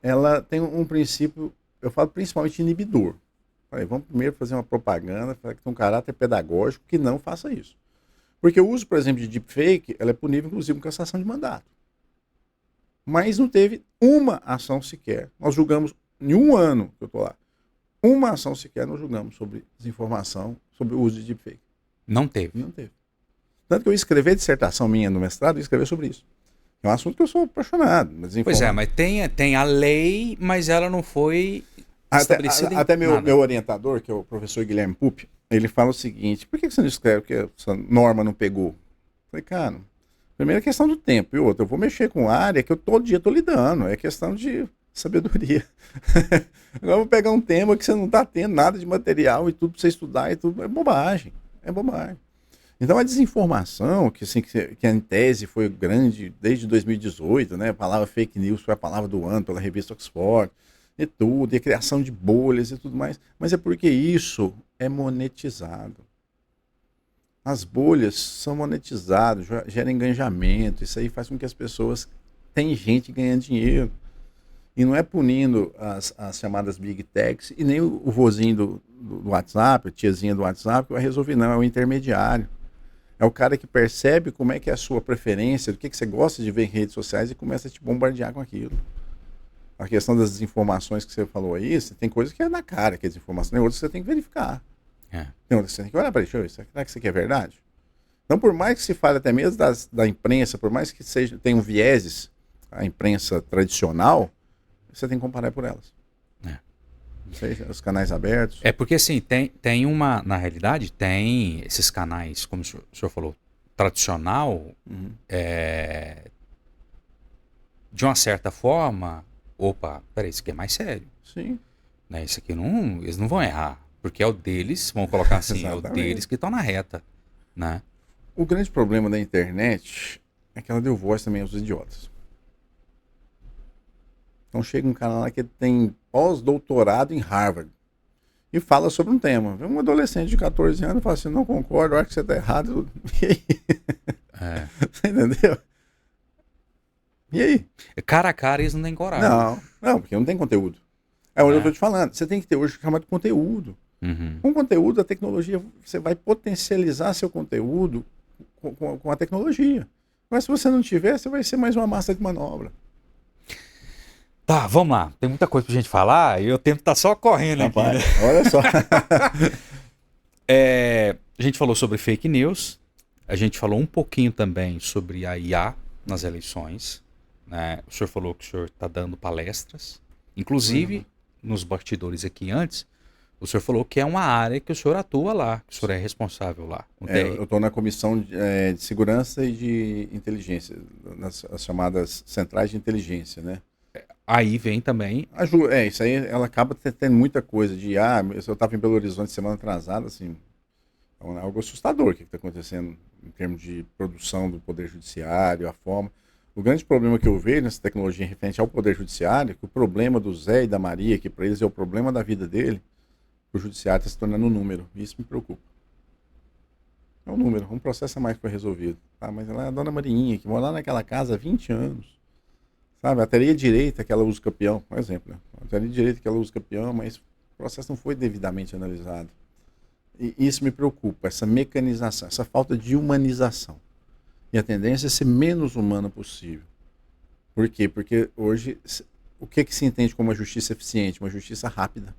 ela tem um princípio, eu falo principalmente inibidor. Falei, vamos primeiro fazer uma propaganda que tem um caráter pedagógico que não faça isso. Porque o uso, por exemplo, de deepfake, ela é punível, inclusive, com cassação de mandato. Mas não teve uma ação sequer. Nós julgamos, em um ano que eu estou lá, uma ação sequer nós julgamos sobre desinformação, sobre o uso de deepfake. Não teve. Não teve. Tanto que eu escrevi a dissertação minha no mestrado e escrevi sobre isso. É um assunto que eu sou apaixonado. Pois é, mas tem a lei, mas ela não foi estabelecida até em nada. meu orientador, que é o professor Guilherme Pupi, ele fala o seguinte, por que você não escreve que essa norma não pegou? Eu falei, cara, primeiro é questão do tempo, e outra, eu vou mexer com área que eu todo dia estou lidando, é questão de sabedoria. Agora eu vou pegar um tema que você não está tendo nada de material e tudo para você estudar e tudo, é bobagem, é bobagem. Então a desinformação, que em tese foi grande desde 2018, né? A palavra fake news foi a palavra do ano pela revista Oxford, e tudo, e a criação de bolhas e tudo mais, mas é porque isso é monetizado. As bolhas são monetizadas, geram engajamento, isso aí faz com que as pessoas tenham gente ganhando dinheiro. E não é punindo as chamadas big techs e nem o vozinho do WhatsApp, a tiazinha do WhatsApp que vai resolver, não, é o intermediário. É o cara que percebe como é que é a sua preferência, do que você gosta de ver em redes sociais e começa a te bombardear com aquilo. A questão das desinformações que você falou aí, você tem coisas que é na cara que é desinformação, tem outras que você tem que verificar. Tem outras que você tem que olhar para isso, será que isso aqui é verdade? Então, por mais que se fale até mesmo da imprensa, por mais que tenham vieses, a imprensa tradicional, você tem que comparar por elas. Não sei, os canais abertos. É porque assim, tem uma, na realidade, tem esses canais, como o senhor falou, tradicional, de uma certa forma, opa, peraí, isso aqui é mais sério. Sim. Né? Isso aqui eles não vão errar, porque é o deles, vamos colocar assim, é o deles que estão na reta. Né? O grande problema da internet é que ela deu voz também aos idiotas. Então chega um cara lá que tem pós-doutorado em Harvard e fala sobre um tema. Vem um adolescente de 14 anos e fala assim, não concordo, acho que você está errado. E aí? Você entendeu? E aí? Cara a cara eles não têm coragem. Não, porque não tem conteúdo. É o que eu estou te falando. Você tem que ter hoje chamado de conteúdo. Com conteúdo, a tecnologia, você vai potencializar seu conteúdo com a tecnologia. Mas se você não tiver, você vai ser mais uma massa de manobra. Tá, vamos lá. Tem muita coisa pra gente falar e o tempo tá só correndo aqui. Né? Olha só. A gente falou sobre fake news. A gente falou um pouquinho também sobre a IA nas eleições. né? O senhor falou que o senhor está dando palestras. Inclusive, nos bastidores aqui antes, o senhor falou que é uma área que o senhor atua lá, que o senhor é responsável lá. Eu estou na comissão de segurança e de inteligência, nas as chamadas centrais de inteligência, né? Aí vem também. Isso aí, ela acaba tendo muita coisa eu estava em Belo Horizonte semana atrasada, assim, é algo assustador o que está acontecendo em termos de produção do Poder Judiciário, a forma. O grande problema que eu vejo nessa tecnologia referente ao Poder Judiciário é que o problema do Zé e da Maria, que para eles é o problema da vida dele, o Judiciário está se tornando um número, e isso me preocupa. É um número, um processo a mais que foi resolvido. Tá? Mas ela é a dona Mariinha, que mora lá naquela casa há 20 anos. Sabe, a teoria direita que ela usa campeão, por exemplo, né? A teoria direita que ela usa campeão, mas o processo não foi devidamente analisado. E isso me preocupa, essa mecanização, essa falta de humanização. E a tendência é ser menos humana possível. Por quê? Porque hoje, o que se entende como uma justiça eficiente? Uma justiça rápida.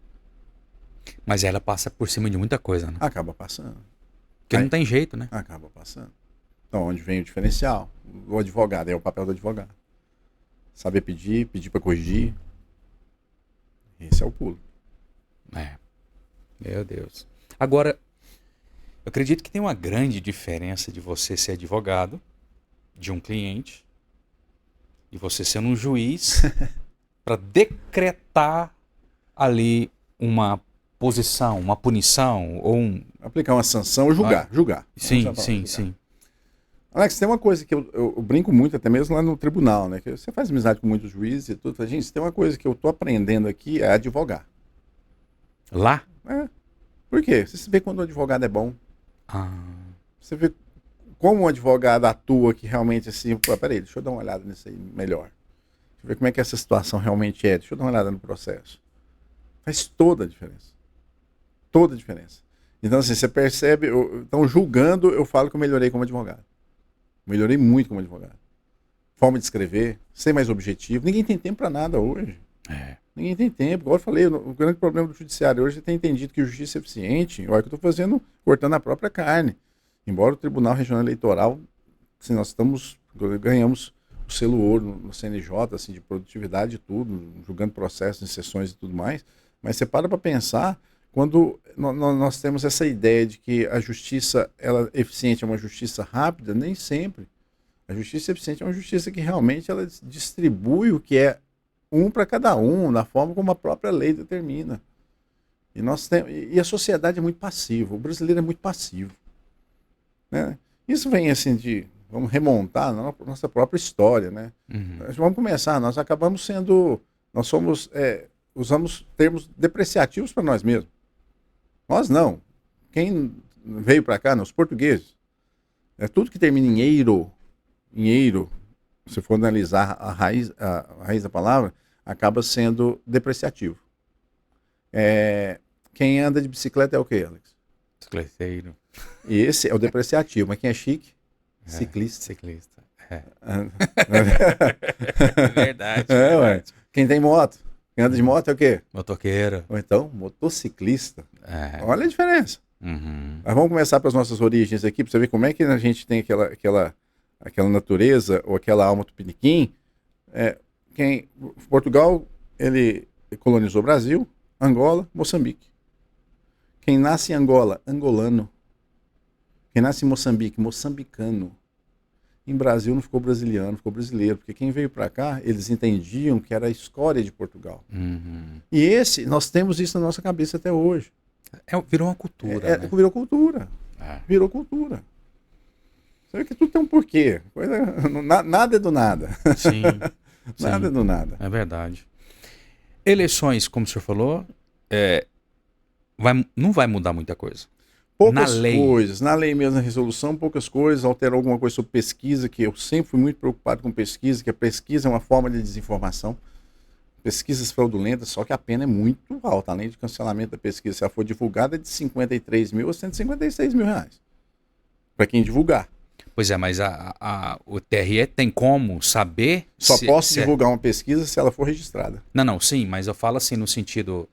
Mas ela passa por cima de muita coisa, né? Acaba passando. Porque não tem jeito, né? Acaba passando. Então, onde vem o diferencial? O advogado, é o papel do advogado. Saber pedir para corrigir. Esse é o pulo. Meu Deus. Agora, eu acredito que tem uma grande diferença de você ser advogado de um cliente e você ser um juiz para decretar ali uma posição, uma punição ou aplicar uma sanção ou julgar. Sim. Alex, tem uma coisa que eu brinco muito, até mesmo lá no tribunal, né? Que você faz amizade com muitos juízes e tudo. Fala, gente, tem uma coisa que eu tô aprendendo aqui, é advogar. Lá? Por quê? Você vê quando o advogado é bom. Você vê como o advogado atua que realmente assim, peraí, deixa eu dar uma olhada nisso aí melhor. Deixa eu ver como é que essa situação realmente é. Deixa eu dar uma olhada no processo. Faz toda a diferença. Toda a diferença. Então, assim, você percebe, então julgando, eu falo que eu melhorei como advogado. Melhorei muito como advogado. Forma de escrever, ser mais objetivo. Ninguém tem tempo para nada hoje. Ninguém tem tempo. Como eu falei, o grande problema do judiciário hoje é ter entendido que justiça é eficiente. Olha o que eu estou fazendo, cortando a própria carne. Embora o Tribunal Regional Eleitoral, assim, ganhamos o selo ouro no CNJ, assim, de produtividade e tudo, julgando processos em sessões e tudo mais. Mas você para pensar, quando nós temos essa ideia de que a justiça ela eficiente é uma justiça rápida, nem sempre. A justiça eficiente é uma justiça que realmente ela distribui o que é um para cada um, da forma como a própria lei determina. E a sociedade é muito passiva, o brasileiro é muito passivo. Né? Isso vem assim vamos remontar na nossa própria história. Né? Vamos começar, nós acabamos usamos termos depreciativos para nós mesmos. Nós não. Quem veio para cá, os portugueses. Tudo que termina em eiro, se for analisar a raiz da palavra, acaba sendo depreciativo. Quem anda de bicicleta é o quê, Alex? Bicicleteiro. E esse é o depreciativo, mas quem é chique? Ciclista. Ciclista. É Verdade. Verdade. Quem tem moto? Quem anda de moto é o quê? Motoqueiro. Ou então, motociclista. Olha a diferença. Mas vamos começar pelas nossas origens aqui, para você ver como é que a gente tem aquela natureza, ou aquela alma tupiniquim. Portugal, ele colonizou o Brasil, Angola, Moçambique. Quem nasce em Angola, angolano. Quem nasce em Moçambique, moçambicano. Em Brasil não ficou brasiliano, ficou brasileiro, porque quem veio para cá, eles entendiam que era a escória de Portugal. E nós temos isso na nossa cabeça até hoje. Virou uma cultura. Né? Virou cultura. Virou cultura. Você vê que tudo tem um porquê. Nada é do nada. Sim. Nada é do nada. É verdade. Eleições, como o senhor falou, não vai mudar muita coisa. Poucas coisas, na lei mesmo, na resolução, poucas coisas, alterou alguma coisa sobre pesquisa, que eu sempre fui muito preocupado com pesquisa, que a pesquisa é uma forma de desinformação, pesquisas fraudulentas, só que a pena é muito alta, além de cancelamento da pesquisa, se ela for divulgada, é de 53 mil a 156 mil reais, para quem divulgar. Pois é, mas o TRE tem como saber... Só posso divulgar uma pesquisa se ela for registrada. Não, sim, mas eu falo assim no sentido...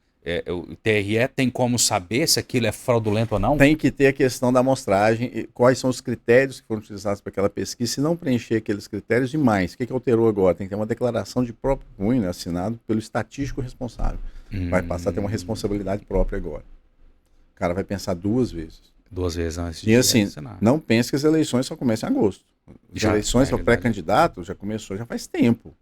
o TRE tem como saber se aquilo é fraudulento ou não? Tem que ter a questão da amostragem, quais são os critérios que foram utilizados para aquela pesquisa, se não preencher aqueles critérios e mais. O que alterou agora? Tem que ter uma declaração de próprio punho, né, assinado pelo estatístico responsável. Vai passar a ter uma responsabilidade própria agora. O cara vai pensar 2 vezes. 2 vezes antes de E assim, assinar. não pense que as eleições só começam em agosto. As eleições para pré-candidato já começou, já faz tempo.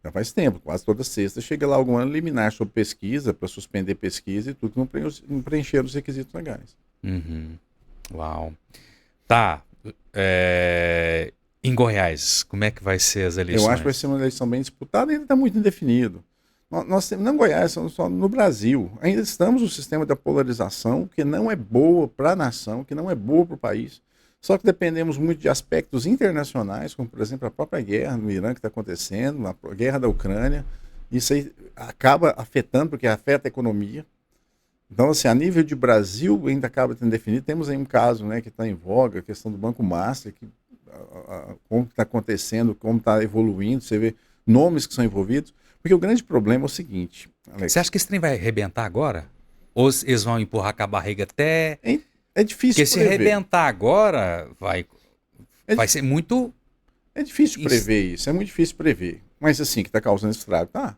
Já faz tempo, quase toda sexta chega lá algum ano liminar sobre pesquisa, para suspender pesquisa e tudo, não preencheram os requisitos legais. Uhum. Uau. Tá. Em Goiás, como é que vai ser as eleições? Eu acho que vai ser uma eleição bem disputada e ainda está muito indefinido. Nós temos, não em Goiás, só no Brasil. Ainda estamos no sistema da polarização, que não é boa para a nação, que não é boa para o país. Só que dependemos muito de aspectos internacionais, como, por exemplo, a própria guerra no Irã que está acontecendo, a guerra da Ucrânia. Isso aí acaba afetando, porque afeta a economia. Então, assim, a nível de Brasil, ainda acaba tendo definido. Temos aí um caso, né, que está em voga, a questão do Banco Master, como está acontecendo, como está evoluindo. Você vê nomes que são envolvidos. Porque o grande problema é o seguinte, Alex. Você acha que esse trem vai arrebentar agora? Ou eles vão empurrar com a barriga até... É difícil prever. Porque se arrebentar agora, vai ser muito... É difícil prever isso, é muito difícil prever. Mas assim, que está causando esse estrago, tá?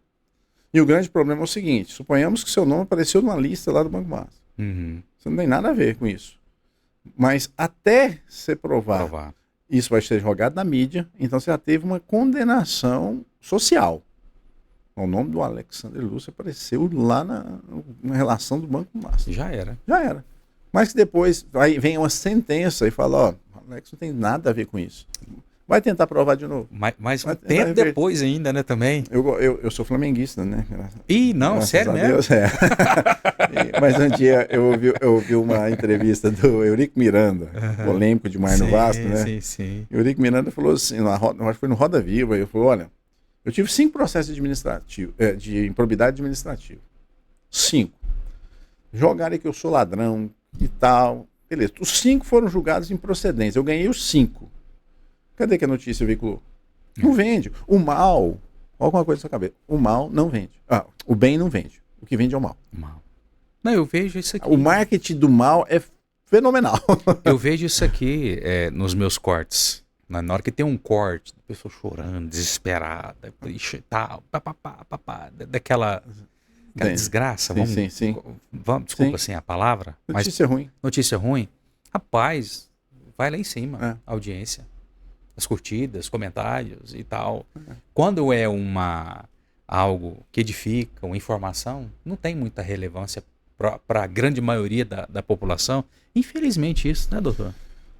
E o grande problema é o seguinte, suponhamos que seu nome apareceu numa lista lá do Banco Master. Uhum. Você não tem nada a ver com isso. Mas até ser provado, isso vai ser jogado na mídia, então você já teve uma condenação social. O nome do Alexandre Lúcio apareceu lá na relação do Banco Master. Já era. Já era. Mas que depois aí vem uma sentença e fala, ó, Alex não tem nada a ver com isso. Vai tentar provar de novo. Mas um tempo depois ainda, né, também? Eu sou flamenguista, né? Ih, não, sério mesmo? Deus, é. Mas um dia eu ouvi uma entrevista do Eurico Miranda, polêmico demais no Vasco, né? Sim. Eurico Miranda falou assim, acho que foi no Roda Viva, ele falou, olha, eu tive 5 processos administrativos, de improbidade administrativa. 5. Jogaram que eu sou ladrão e tal. Beleza. Os 5 foram julgados em procedência. Eu ganhei os 5. Cadê que a notícia veiculou? Não vende. O mal, alguma coisa na sua cabeça. O mal não vende. O bem não vende. O que vende é o mal. Não, eu vejo isso aqui. O marketing do mal é fenomenal. Eu vejo isso aqui nos meus cortes. Na hora que tem um corte, a pessoa chorando, desesperada, e tal, daquela desgraça. Sim. Desculpa assim a palavra. Notícia ruim. Notícia ruim. Rapaz, vai lá em cima, audiência. As curtidas, comentários e tal. Quando é algo que edifica, uma informação, não tem muita relevância para a grande maioria da população. Infelizmente isso, né, doutor?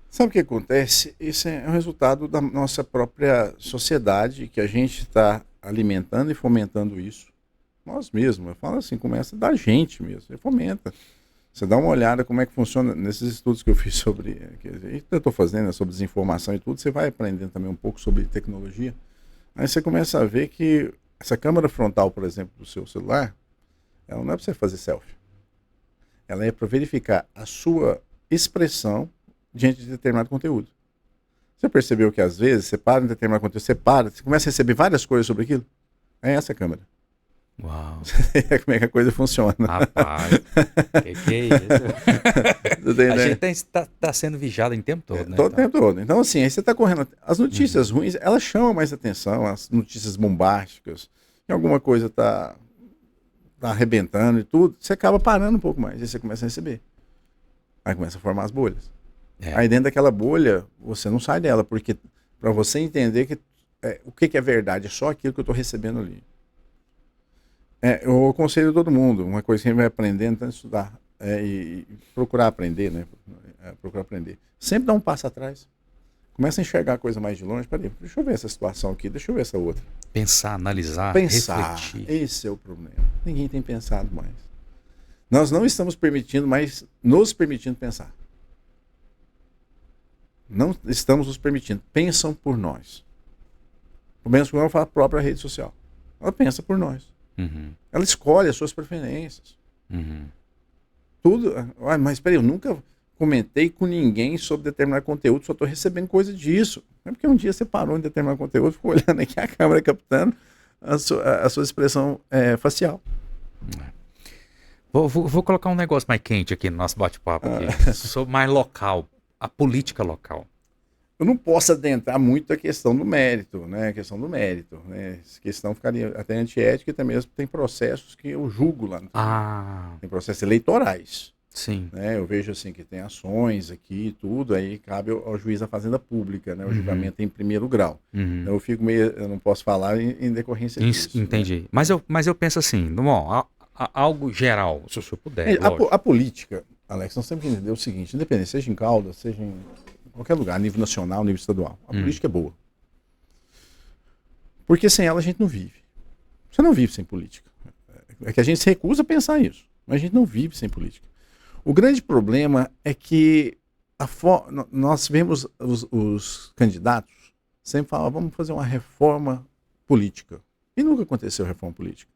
Sabe o que acontece? Isso é um resultado da nossa própria sociedade, que a gente está alimentando e fomentando isso. Nós mesmos. Eu falo assim, começa da gente mesmo. Você fomenta. Você dá uma olhada como é que funciona nesses estudos que eu fiz sobre... que eu estou fazendo, sobre desinformação e tudo. Você vai aprendendo também um pouco sobre tecnologia. Aí você começa a ver que essa câmera frontal, por exemplo, do seu celular, ela não é para você fazer selfie. Ela é para verificar a sua expressão diante de determinado conteúdo. Você percebeu que às vezes você para em determinado conteúdo, você começa a receber várias coisas sobre aquilo? É essa a câmera. Uau. Como é que a coisa funciona. Rapaz, que é isso? A gente está sendo vigiado em tempo todo, né? Todo o tempo todo. Então, assim, aí você está correndo. As notícias ruins, elas chamam mais atenção, as notícias bombásticas, que alguma coisa está arrebentando e tudo, você acaba parando um pouco mais, aí você começa a receber. Aí começa a formar as bolhas. Aí dentro daquela bolha, você não sai dela, porque para você entender que o que é verdade, é só aquilo que eu estou recebendo ali. Eu aconselho todo mundo, uma coisa que a gente vai aprendendo, tanto estudar e procurar aprender, né? Procurar aprender. Sempre dá um passo atrás. Começa a enxergar a coisa mais de longe. Peraí, deixa eu ver essa situação aqui, deixa eu ver essa outra. Pensar, analisar, refletir. Esse é o problema. Ninguém tem pensado mais. Nós não estamos permitindo mais, nos permitindo pensar. Não estamos nos permitindo. Pensam por nós. O menos por nós fala a própria rede social. Ela pensa por nós. Uhum. Ela escolhe as suas preferências. Uhum. Tudo. Mas espera aí, eu nunca comentei com ninguém sobre determinado conteúdo, só estou recebendo coisa disso. Não é porque um dia você parou em determinado conteúdo, ficou olhando aqui a câmera captando a sua expressão facial. Vou colocar um negócio mais quente aqui no nosso bate-papo aqui. Sobre mais local, a política local. Eu não posso adentrar muito a questão do mérito, né? A questão do mérito, né? Essa questão ficaria até antiética e até mesmo tem processos que eu julgo lá. Tem processos eleitorais. Sim. Né? Eu vejo assim que tem ações aqui e tudo, aí cabe ao juiz da Fazenda Pública, né? O julgamento é em primeiro grau. Então eu fico meio, eu não posso falar em decorrência disso. Entendi. Né? Mas eu penso assim, bom, algo geral, se eu puder. A política, Alex, nós temos que entender o seguinte, independente, seja em Caldas, seja em qualquer lugar, nível nacional, nível estadual, a política é boa. Porque sem ela a gente não vive. Você não vive sem política. É que a gente se recusa a pensar isso, mas a gente não vive sem política. O grande problema é que nós vemos os candidatos sempre falam, vamos fazer uma reforma política. E nunca aconteceu reforma política.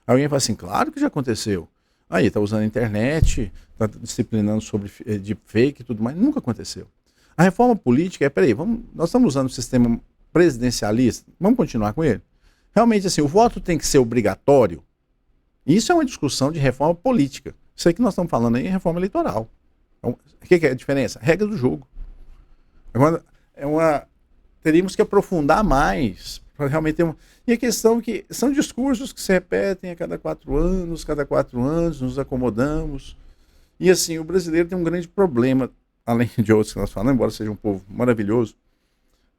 Alguém fala assim, claro que já aconteceu. Aí, está usando a internet, está disciplinando sobre deepfake e tudo mais. Nunca aconteceu. A reforma política é, peraí, nós estamos usando o sistema presidencialista, vamos continuar com ele? Realmente, assim, o voto tem que ser obrigatório. Isso é uma discussão de reforma política. Isso aí que nós estamos falando aí é reforma eleitoral. Então, o que é a diferença? Regra do jogo. Agora, teríamos que aprofundar mais para realmente ter uma... E a questão é que são discursos que se repetem a cada 4 anos, nos acomodamos. E assim, o brasileiro tem um grande problema, além de outros que nós falamos, embora seja um povo maravilhoso,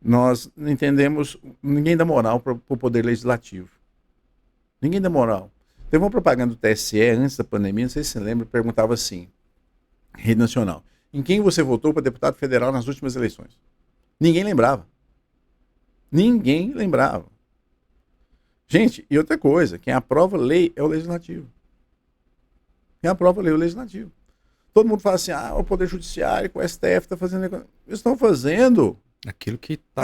nós não entendemos, ninguém dá moral para o poder legislativo. Ninguém dá moral. Teve uma propaganda do TSE antes da pandemia, não sei se você lembra, perguntava assim, Rede Nacional, em quem você votou para deputado federal nas últimas eleições? Ninguém lembrava. Ninguém lembrava. Gente, e outra coisa, quem aprova lei é o legislativo. Quem aprova lei é o legislativo. Todo mundo fala assim, o Poder Judiciário, com o STF está fazendo... Eles estão fazendo aquilo que está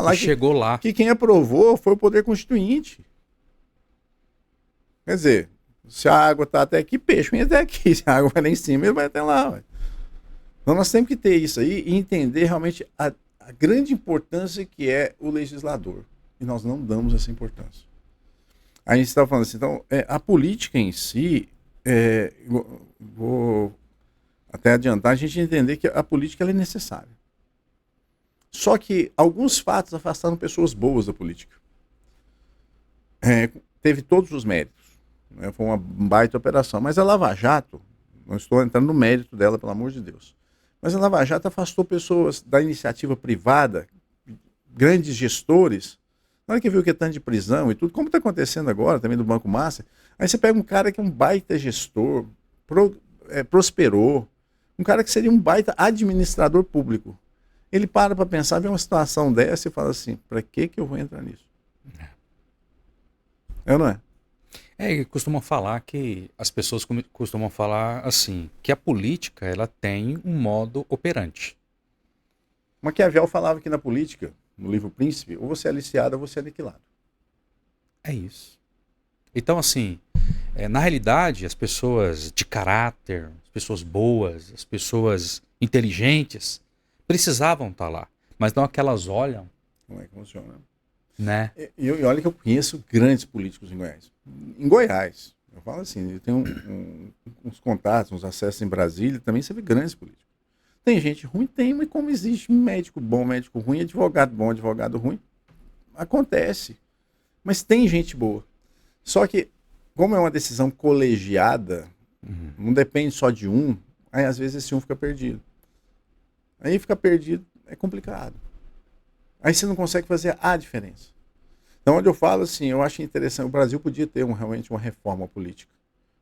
lá. Que chegou lá. Que quem aprovou foi o Poder Constituinte. Quer dizer, se a água está até aqui, peixe vem até aqui. Se a água vai lá em cima, ele vai até lá. Ué. Então nós temos que ter isso aí e entender realmente a grande importância que é o legislador. E nós não damos essa importância. A gente estava falando assim, então, a política em si, vou até adiantar, a gente entender que a política ela é necessária. Só que alguns fatos afastaram pessoas boas da política. Teve todos os méritos. Né? Foi uma baita operação. Mas a Lava Jato, não estou entrando no mérito dela, pelo amor de Deus, mas a Lava Jato afastou pessoas da iniciativa privada, grandes gestores. Na hora que viu que é tanto de prisão e tudo, como está acontecendo agora também do Banco Master, aí você pega um cara que é um baita gestor, prosperou, um cara que seria um baita administrador público. Ele para pensar, vê uma situação dessa e fala assim, para que eu vou entrar nisso? É ou não é? Costumam falar que, as pessoas costumam falar assim, que a política ela tem um modo operante. Maquiavel falava que na política, no livro Príncipe, ou você é aliciado ou você é aniquilado. É isso. Então, assim, na realidade, as pessoas de caráter, as pessoas boas, as pessoas inteligentes, precisavam estar lá. Mas não aquelas olham. Como é que funciona? Né? E olha que eu conheço grandes políticos em Goiás. Em Goiás, eu falo assim, eu tenho uns contatos, uns acessos em Brasília, também você vê grandes políticos. Tem gente ruim? Tem, mas como existe médico bom, médico ruim, advogado bom, advogado ruim, acontece. Mas tem gente boa. Só que, como é uma decisão colegiada, não depende só de um, aí às vezes esse um fica perdido. Aí fica perdido, é complicado. Aí você não consegue fazer a diferença. Então, onde eu falo assim, eu acho interessante, o Brasil podia ter realmente uma reforma política.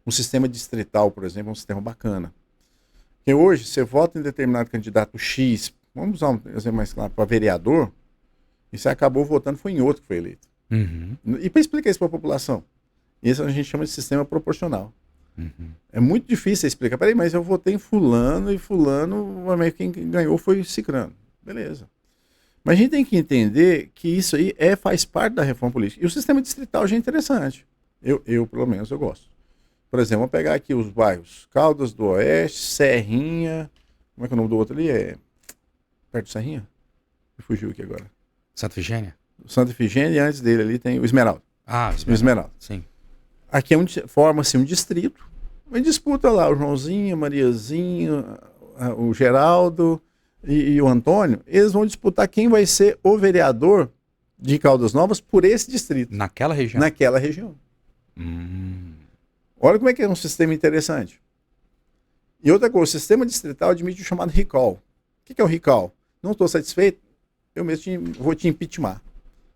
Um sistema distrital, por exemplo, é um sistema bacana. Porque hoje, você vota em determinado candidato X, vamos usar um exemplo mais claro, para vereador, e você acabou votando, foi em outro que foi eleito. E para explicar isso para a população, isso a gente chama de sistema proporcional. É muito difícil explicar, peraí, mas eu votei em fulano, e fulano, quem ganhou foi Cicrano. Beleza. Mas a gente tem que entender que isso aí faz parte da reforma política. E o sistema distrital já é interessante. Eu pelo menos, eu gosto. Por exemplo, vamos pegar aqui os bairros Caldas do Oeste, Serrinha. Como é que é o nome do outro ali? Perto de Serrinha? Me fugiu aqui agora. Santa Efigênia? Santa Efigênia, e antes dele ali tem o Esmeralda. Ah, o Esmeralda. Sim. Aqui forma-se um distrito, Mas disputa lá o Joãozinho, a Mariazinha, o Geraldo e o Antônio. Eles vão disputar quem vai ser o vereador de Caldas Novas por esse distrito, Naquela região. naquela região. Olha como é que é um sistema interessante. E outra coisa, o sistema distrital admite o chamado recall. O que é o recall? Não estou satisfeito, eu mesmo vou te impeachment.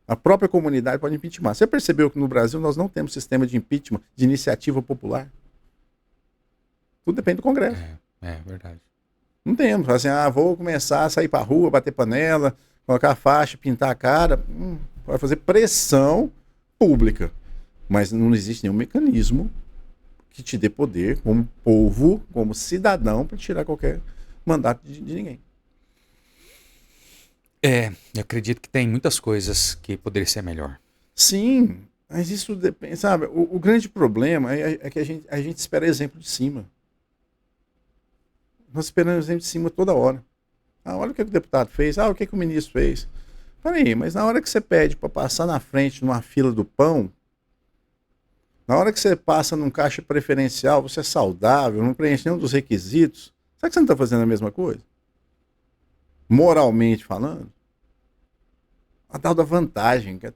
A própria comunidade pode impeachment. Você percebeu que no Brasil nós não temos sistema de impeachment, de iniciativa popular? Tudo depende do Congresso. É verdade. Não temos. Assim, vou começar a sair para a rua, bater panela, colocar faixa, pintar a cara. Vai fazer pressão pública. Mas não existe nenhum mecanismo que te dê poder como povo, como cidadão, para tirar qualquer mandato de ninguém. Eu acredito que tem muitas coisas que poderiam ser melhor. Sim, mas isso depende, sabe? O grande problema é que a gente espera exemplo de cima. Nós esperamos exemplo de cima toda hora. Olha o que o deputado fez, o que o ministro fez. Peraí, mas na hora que você pede para passar na frente numa fila do pão, na hora que você passa num caixa preferencial, você é saudável, não preenche nenhum dos requisitos, será que você não está fazendo a mesma coisa? Moralmente falando? A tal da vantagem, quer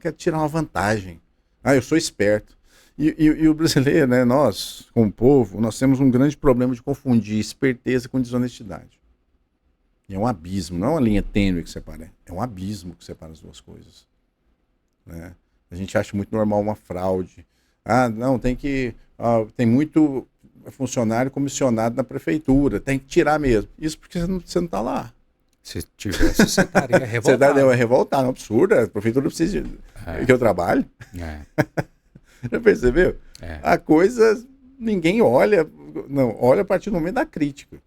quer tirar uma vantagem. Eu sou esperto. E o brasileiro, né, nós, como povo, nós temos um grande problema de confundir esperteza com desonestidade. E é um abismo, não é uma linha tênue que separa, é um abismo que separa as duas coisas. Né? A gente acha muito normal uma fraude. Não, tem muito funcionário comissionado na prefeitura, tem que tirar mesmo. Isso porque você não está lá. Se tivesse, você estaria revoltado. Você revoltar, é um absurdo. A prefeitura precisa que eu trabalhe. Já percebeu? A coisa, ninguém olha, não, olha a partir do momento da crítica.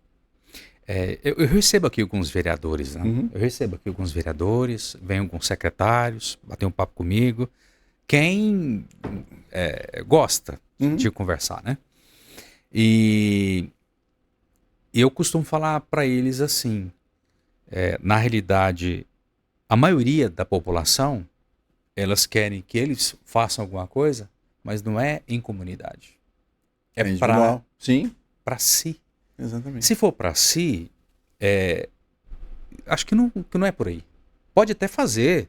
Eu recebo aqui alguns vereadores, né? Eu recebo aqui alguns vereadores, venho alguns secretários, bater um papo comigo. Quem gosta de conversar, né? E eu costumo falar para eles assim, na realidade, a maioria da população, elas querem que eles façam alguma coisa, mas não é em comunidade. É para si. Exatamente. Se for para si, acho que não é por aí. Pode até fazer,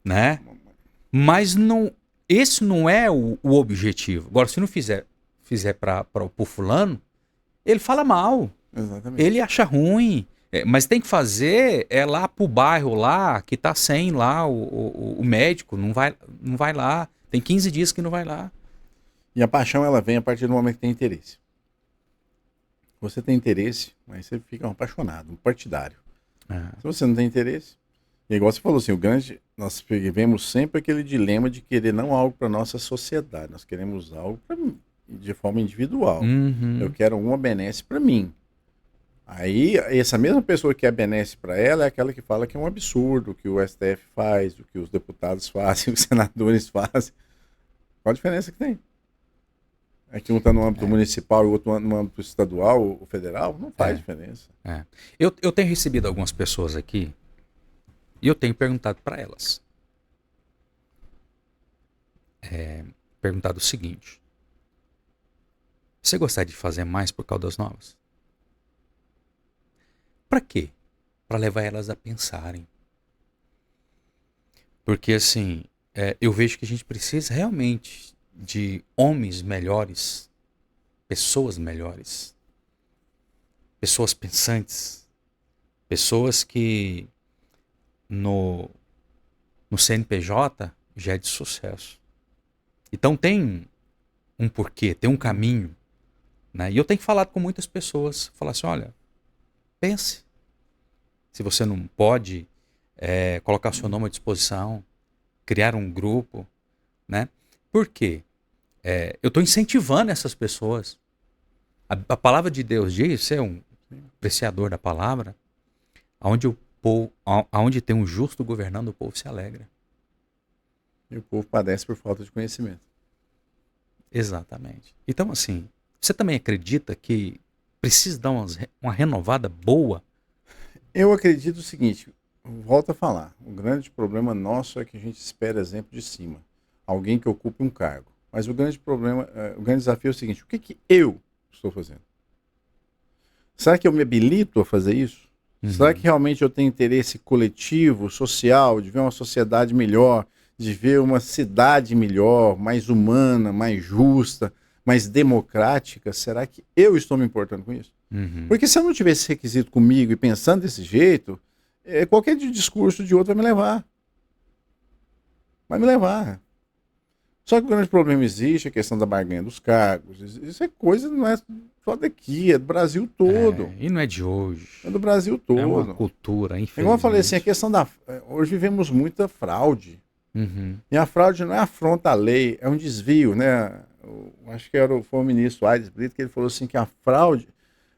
né? Mas esse não é o objetivo. Agora, se não fizer para o fulano, ele fala mal. Exatamente. Ele acha ruim. Mas tem que fazer lá pro bairro lá, que tá sem lá o médico, não vai lá. Tem 15 dias que não vai lá. E a paixão, ela vem a partir do momento que tem interesse. Você tem interesse, mas você fica um apaixonado, um partidário. Se você não tem interesse, e igual você falou assim, nós vivemos sempre aquele dilema de querer não algo para nossa sociedade, nós queremos algo de forma individual. Eu quero uma benesse para mim. Aí, essa mesma pessoa que é benesse para ela é aquela que fala que é um absurdo o que o STF faz, o que os deputados fazem, os senadores fazem. Qual a diferença que tem? É que um está no âmbito municipal e o outro no âmbito estadual ou federal? Não faz diferença. Eu tenho recebido algumas pessoas aqui e eu tenho perguntado para elas. Perguntado o seguinte: você gostaria de fazer mais por Caldas Novas? Para quê? Para levar elas a pensarem. Porque assim, eu vejo que a gente precisa realmente de homens melhores, pessoas melhores, pessoas pensantes, pessoas que no CNPJ já é de sucesso. Então tem um porquê, tem um caminho, né? E eu tenho falado com muitas pessoas, falar assim, olha, pense. Se você não pode colocar seu nome à disposição, criar um grupo, né? Por quê? Eu estou incentivando essas pessoas. A palavra de Deus diz, você é um apreciador da palavra, aonde tem um justo governando, o povo se alegra. E o povo padece por falta de conhecimento. Exatamente. Então, assim, você também acredita que precisa dar uma renovada boa? Eu acredito o seguinte, volto a falar, o grande problema nosso é que a gente espera exemplo de cima. Alguém que ocupe um cargo. Mas o grande problema, o grande desafio é o seguinte: o que que eu estou fazendo? Será que eu me habilito a fazer isso? Será que realmente eu tenho interesse coletivo, social, de ver uma sociedade melhor, de ver uma cidade melhor, mais humana, mais justa, mais democrática? Será que eu estou me importando com isso? Porque se eu não tivesse esse requisito comigo e pensando desse jeito, qualquer discurso de outro vai me levar. Vai me levar. Só que o grande problema existe, a questão da barganha dos cargos. Isso é coisa, não é só daqui, é do Brasil todo. E não é de hoje. É do Brasil todo. É uma cultura, infelizmente. Igual eu falei assim, a questão da... Hoje vivemos muita fraude. E a fraude não é afronta à lei, é um desvio, né? Acho que foi o ministro Aires Brito que ele falou assim que a fraude,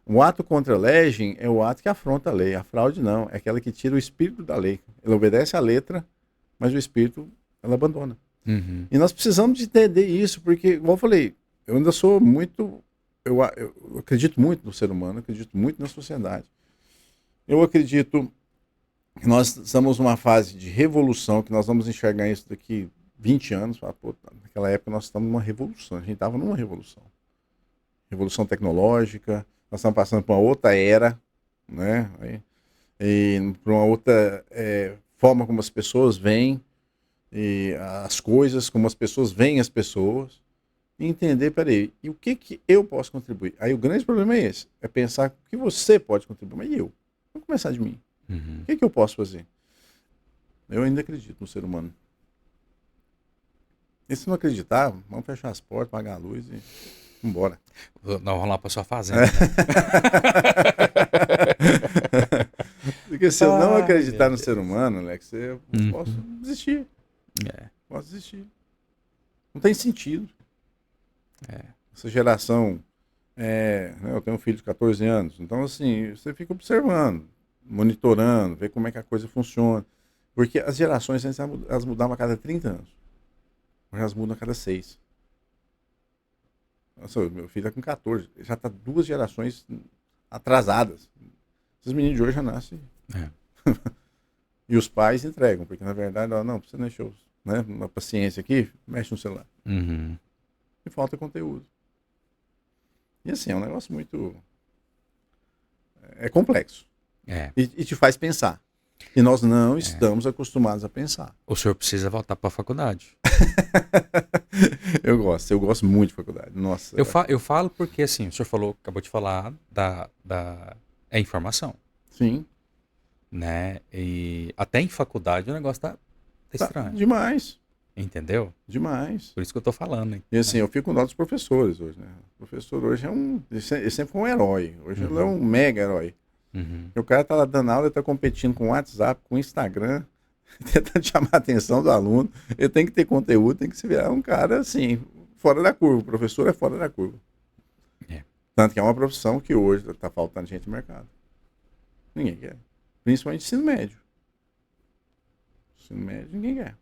o ato contra a legem é o ato que afronta a lei. A fraude não, é aquela que tira o espírito da lei. Ela obedece à letra, mas o espírito ela abandona. E nós precisamos de entender isso, porque, igual eu falei, eu ainda sou muito... Eu acredito muito no ser humano, acredito muito na sociedade. Eu acredito que nós estamos numa fase de revolução, que nós vamos enxergar isso daqui 20 anos. Pô, naquela época nós estamos numa revolução, a gente estava numa revolução. Revolução tecnológica, nós estamos passando por uma outra era, né? E por uma outra forma como as pessoas veem e as coisas, como as pessoas veem as pessoas, e entender, peraí, e o que que eu posso contribuir? Aí o grande problema é esse, é pensar o que você pode contribuir, mas e eu? Vamos começar de mim. O que que eu posso fazer? Eu ainda acredito no ser humano. E se não acreditar, vamos fechar as portas, apagar a luz e vamos embora. Nós vamos lá para sua fazenda. Porque se eu não acreditar no ser humano, Alex, eu posso desistir. Posso desistir. Não tem sentido. Essa geração, eu tenho um filho de 14 anos, então assim, você fica observando, monitorando, ver como é que a coisa funciona. Porque as gerações antes elas mudavam a cada 30 anos. Hoje elas mudam a cada 6. Nossa, meu filho está com 14, já está 2 gerações atrasadas. Esses meninos de hoje já nascem. E os pais entregam, porque na verdade, não, você não show, né? Uma paciência aqui, mexe no celular. E falta conteúdo. E assim, é um negócio muito... É complexo. E te faz pensar. E nós não estamos acostumados a pensar. O senhor precisa voltar para a faculdade. Eu gosto muito de faculdade. Nossa. Eu falo porque, assim, o senhor acabou de falar é informação. Sim. Né? E até em faculdade o negócio tá estranho. Demais. Entendeu? Demais. Por isso que eu tô falando, hein? E assim, eu fico com dó dos professores hoje, né? O professor hoje ele sempre foi um herói. Hoje ele é um mega herói. O cara tá lá dando aula, ele tá competindo com o WhatsApp, com o Instagram, tentando chamar a atenção do aluno. Ele tem que ter conteúdo, tem que se virar um cara, assim, fora da curva. O professor é fora da curva. Tanto que é uma profissão que hoje tá faltando gente no mercado. Ninguém quer. Principalmente ensino médio. Ensino médio, ninguém quer.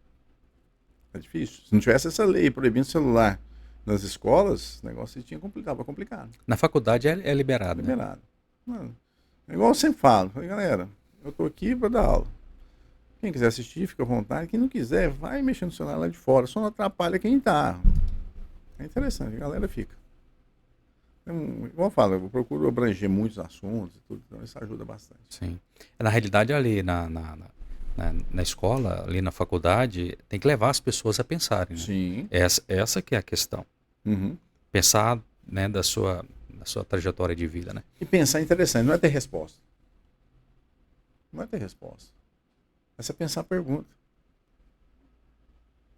É difícil. Se não tivesse essa lei proibindo celular nas escolas, o negócio estava complicado. Na faculdade é liberado. Liberado. Né? É igual eu sempre falo. Galera, eu tô aqui para dar aula. Quem quiser assistir, fica à vontade. Quem não quiser, vai mexer no celular lá de fora. Só não atrapalha quem tá. É interessante, a galera fica. Igual eu falo, eu procuro abranger muitos assuntos e tudo, então isso ajuda bastante. Sim. Na realidade, ali na escola, ali na faculdade, tem que levar as pessoas a pensarem. Né? Sim. Essa que é a questão. Pensar, né, da sua trajetória de vida, né? E pensar é interessante, não é ter resposta. Não é ter resposta. É você pensar a pergunta.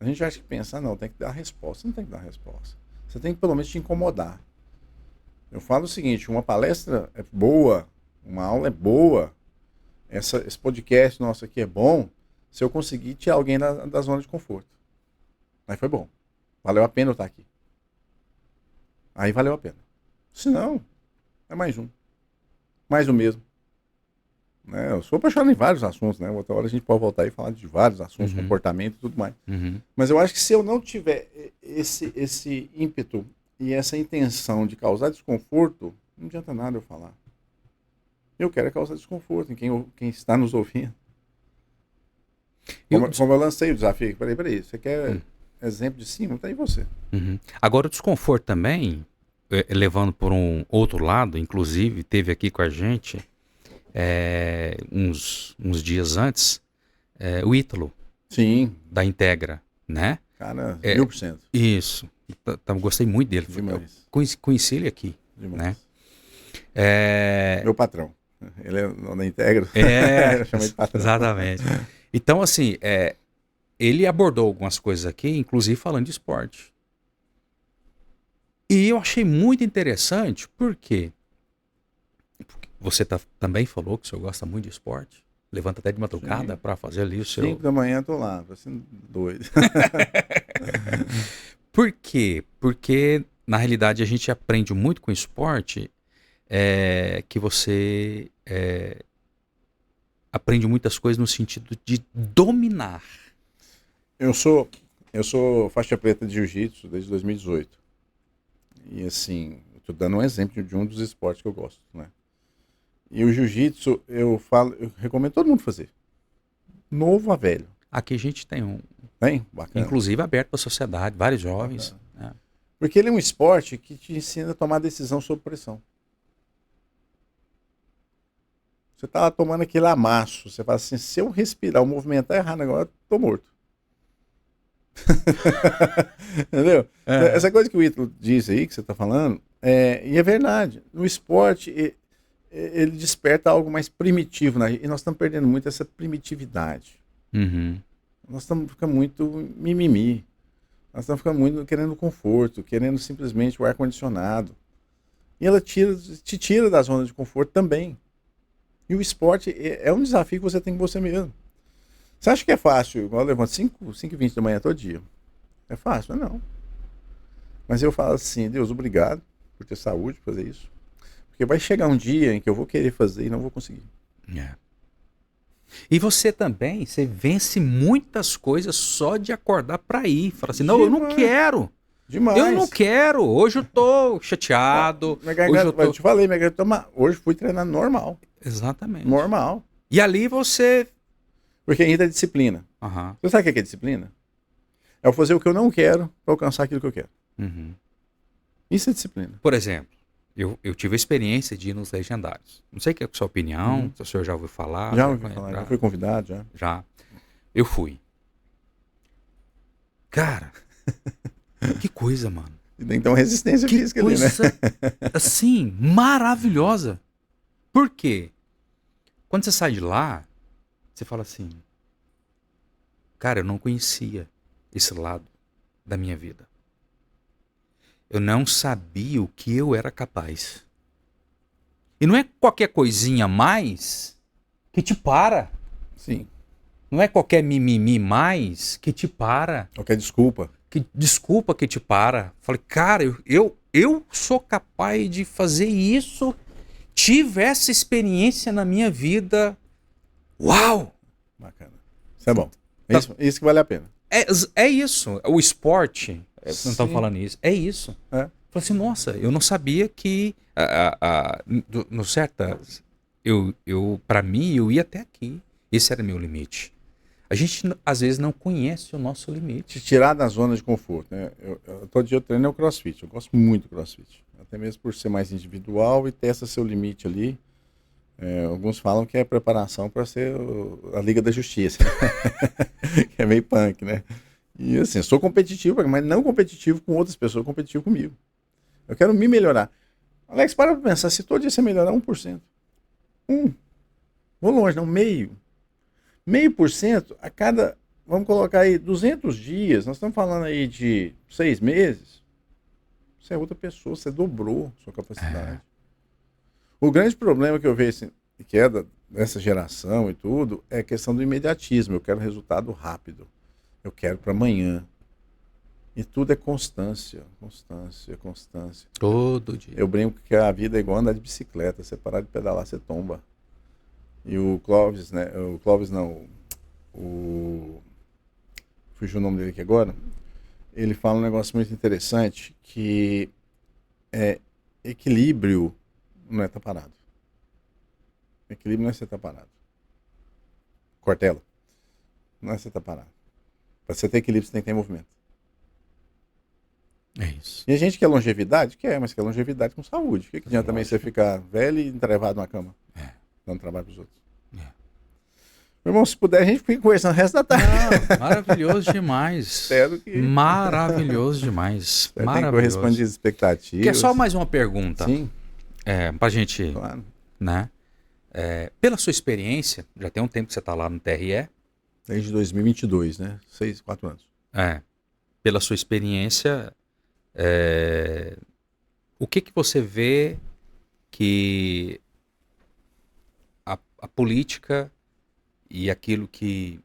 A gente acha que pensar, não, tem que dar resposta. Não tem que dar resposta. Você tem que pelo menos te incomodar. Eu falo o seguinte, uma palestra é boa, uma aula é boa, esse podcast nosso aqui é bom, se eu conseguir tirar alguém da zona de conforto. Aí foi bom. Valeu a pena eu estar aqui. Aí valeu a pena. Se não, é mais um. Mais o mesmo. Né? Eu sou apaixonado em vários assuntos, né? Outra hora a gente pode voltar e falar de vários assuntos, comportamento e tudo mais. Mas eu acho que se eu não tiver esse ímpeto e essa intenção de causar desconforto, não adianta nada eu falar. Eu quero causar desconforto em quem está nos ouvindo. Como eu lancei o desafio aqui, peraí, você quer exemplo de cima, tá aí você. Uhum. Agora, o desconforto também, levando por um outro lado, inclusive, teve aqui com a gente uns dias antes, o Ítalo, Sim, da Integra, né? cara, É, 1000%. isso. Gostei muito dele. Eu Demais, conheci ele aqui, né? demais. É, Meu patrão. Ele é da Integra. é, Eu chamo ele de patrão. exatamente. Então, assim, ele abordou algumas coisas aqui, inclusive falando de esporte. E eu achei muito interessante, porque você também falou que o senhor gosta muito de esporte. Levanta até de madrugada Sim. para fazer ali o seu. 5 da manhã tô lá, parecendo doido. Por quê? Porque, na realidade, a gente aprende muito com o esporte que você aprende muitas coisas no sentido de dominar. Eu sou faixa preta de jiu-jitsu desde 2018. E assim, eu tô dando um exemplo de um dos esportes que eu gosto, né? E o jiu-jitsu, eu recomendo todo mundo fazer. Novo a velho. Aqui a gente tem Bem, bacana. inclusive aberto para a sociedade, vários jovens. Bacana. Porque ele é um esporte que te ensina a tomar decisão sob pressão. Você tá lá tomando aquele amasso, você fala assim, se eu respirar, o movimentar errado agora, eu tô morto. Entendeu? Essa coisa que o Ítalo diz aí, que você tá falando, e é verdade. No esporte, ele desperta algo mais primitivo, né? E nós estamos perdendo muito essa primitividade. Uhum. Nós estamos ficando muito mimimi. Nós estamos ficando muito querendo conforto, querendo simplesmente o ar-condicionado. E ela te tira da zona de conforto também. E o esporte é um desafio que você tem com você mesmo. Você acha que é fácil? Igual eu levanto 5h20 da manhã todo dia. É fácil? Não. Mas eu falo assim, Deus, obrigado por ter saúde para fazer isso. Porque vai chegar um dia em que eu vou querer fazer e não vou conseguir. E você também, você vence muitas coisas só de acordar para ir. Fala assim, não, eu não Demais. quero. Demais. Eu não quero. Hoje eu tô chateado. Minha garganta, Hoje eu tô... eu te falei, minha garganta, hoje fui treinar normal. Exatamente. Normal. E ali você... Porque ainda é disciplina. Uhum. Você sabe o que é disciplina? É eu fazer o que eu não quero para alcançar aquilo que eu quero. Uhum. Isso é disciplina. Por exemplo, eu tive a experiência de ir nos Legendários. Não sei o que é a sua opinião, se o senhor já ouviu falar. Já ouvi falar, já fui convidado, já. Já. Eu fui. Cara, que coisa, mano. E tem que ter uma resistência Que física coisa, ali, né? assim, maravilhosa. Por quê? Quando você sai de lá, você fala assim, cara, eu não conhecia esse lado da minha vida. Eu não sabia o que eu era capaz. E não é qualquer coisinha a mais que te para. Sim. Não é qualquer mimimi mais que te para. Qualquer desculpa. Desculpa que te para. Falei, cara, eu sou capaz de fazer isso. Tive essa experiência na minha vida. Uau! Bacana. Isso é bom. Isso que vale a pena. É isso. O esporte, não estamos Sim. falando isso, é isso. Falei assim, nossa, eu não sabia que no certas, para mim, eu ia até aqui. Esse era meu limite. A gente, às vezes, não conhece o nosso limite. Te tirar da zona de conforto, né? Todo dia eu treino o CrossFit. Eu gosto muito do CrossFit. Até mesmo por ser mais individual e testa seu limite ali. Alguns falam que é preparação para ser a Liga da Justiça. Que é meio punk, né? E assim, sou competitivo, mas não competitivo com outras pessoas, competitivo comigo. Eu quero me melhorar. Alex, para pensar, se todo dia você melhorar 1%. Vou longe, não, meio. 0,5% a cada, vamos colocar aí, 200 dias, nós estamos falando aí de 6 meses, você é outra pessoa, você dobrou sua capacidade. O grande problema que eu vejo, assim, que é dessa geração e tudo, é a questão do imediatismo. Eu quero resultado rápido. Eu quero para amanhã. E tudo é constância, constância, constância. Todo dia. Eu brinco que a vida é igual andar de bicicleta. Você parar de pedalar, você tomba. E o Clóvis, né? O Clóvis não. Fugiu o nome dele aqui agora. Ele fala um negócio muito interessante que equilíbrio não é estar parado. Equilíbrio não é você estar parado. Cortella. Não é você estar parado. Para você ter equilíbrio, você tem que ter movimento. É isso. E a gente quer longevidade? Quer, mas quer longevidade com saúde. O que adianta também você ficar velho e entrevado na cama? Dando trabalho pros outros. Meu irmão, se puder, a gente fica conversando o resto da tarde. Não, maravilhoso demais. Espero que... Maravilhoso demais. Espero que Maravilhoso. corresponde às expectativas. Quer só mais uma pergunta? Sim. Pra gente, Claro. né? Pela sua experiência, já tem um tempo que você está lá no TRE. Desde 2022, né? 4 anos. Pela sua experiência, o que você vê que a política e aquilo que,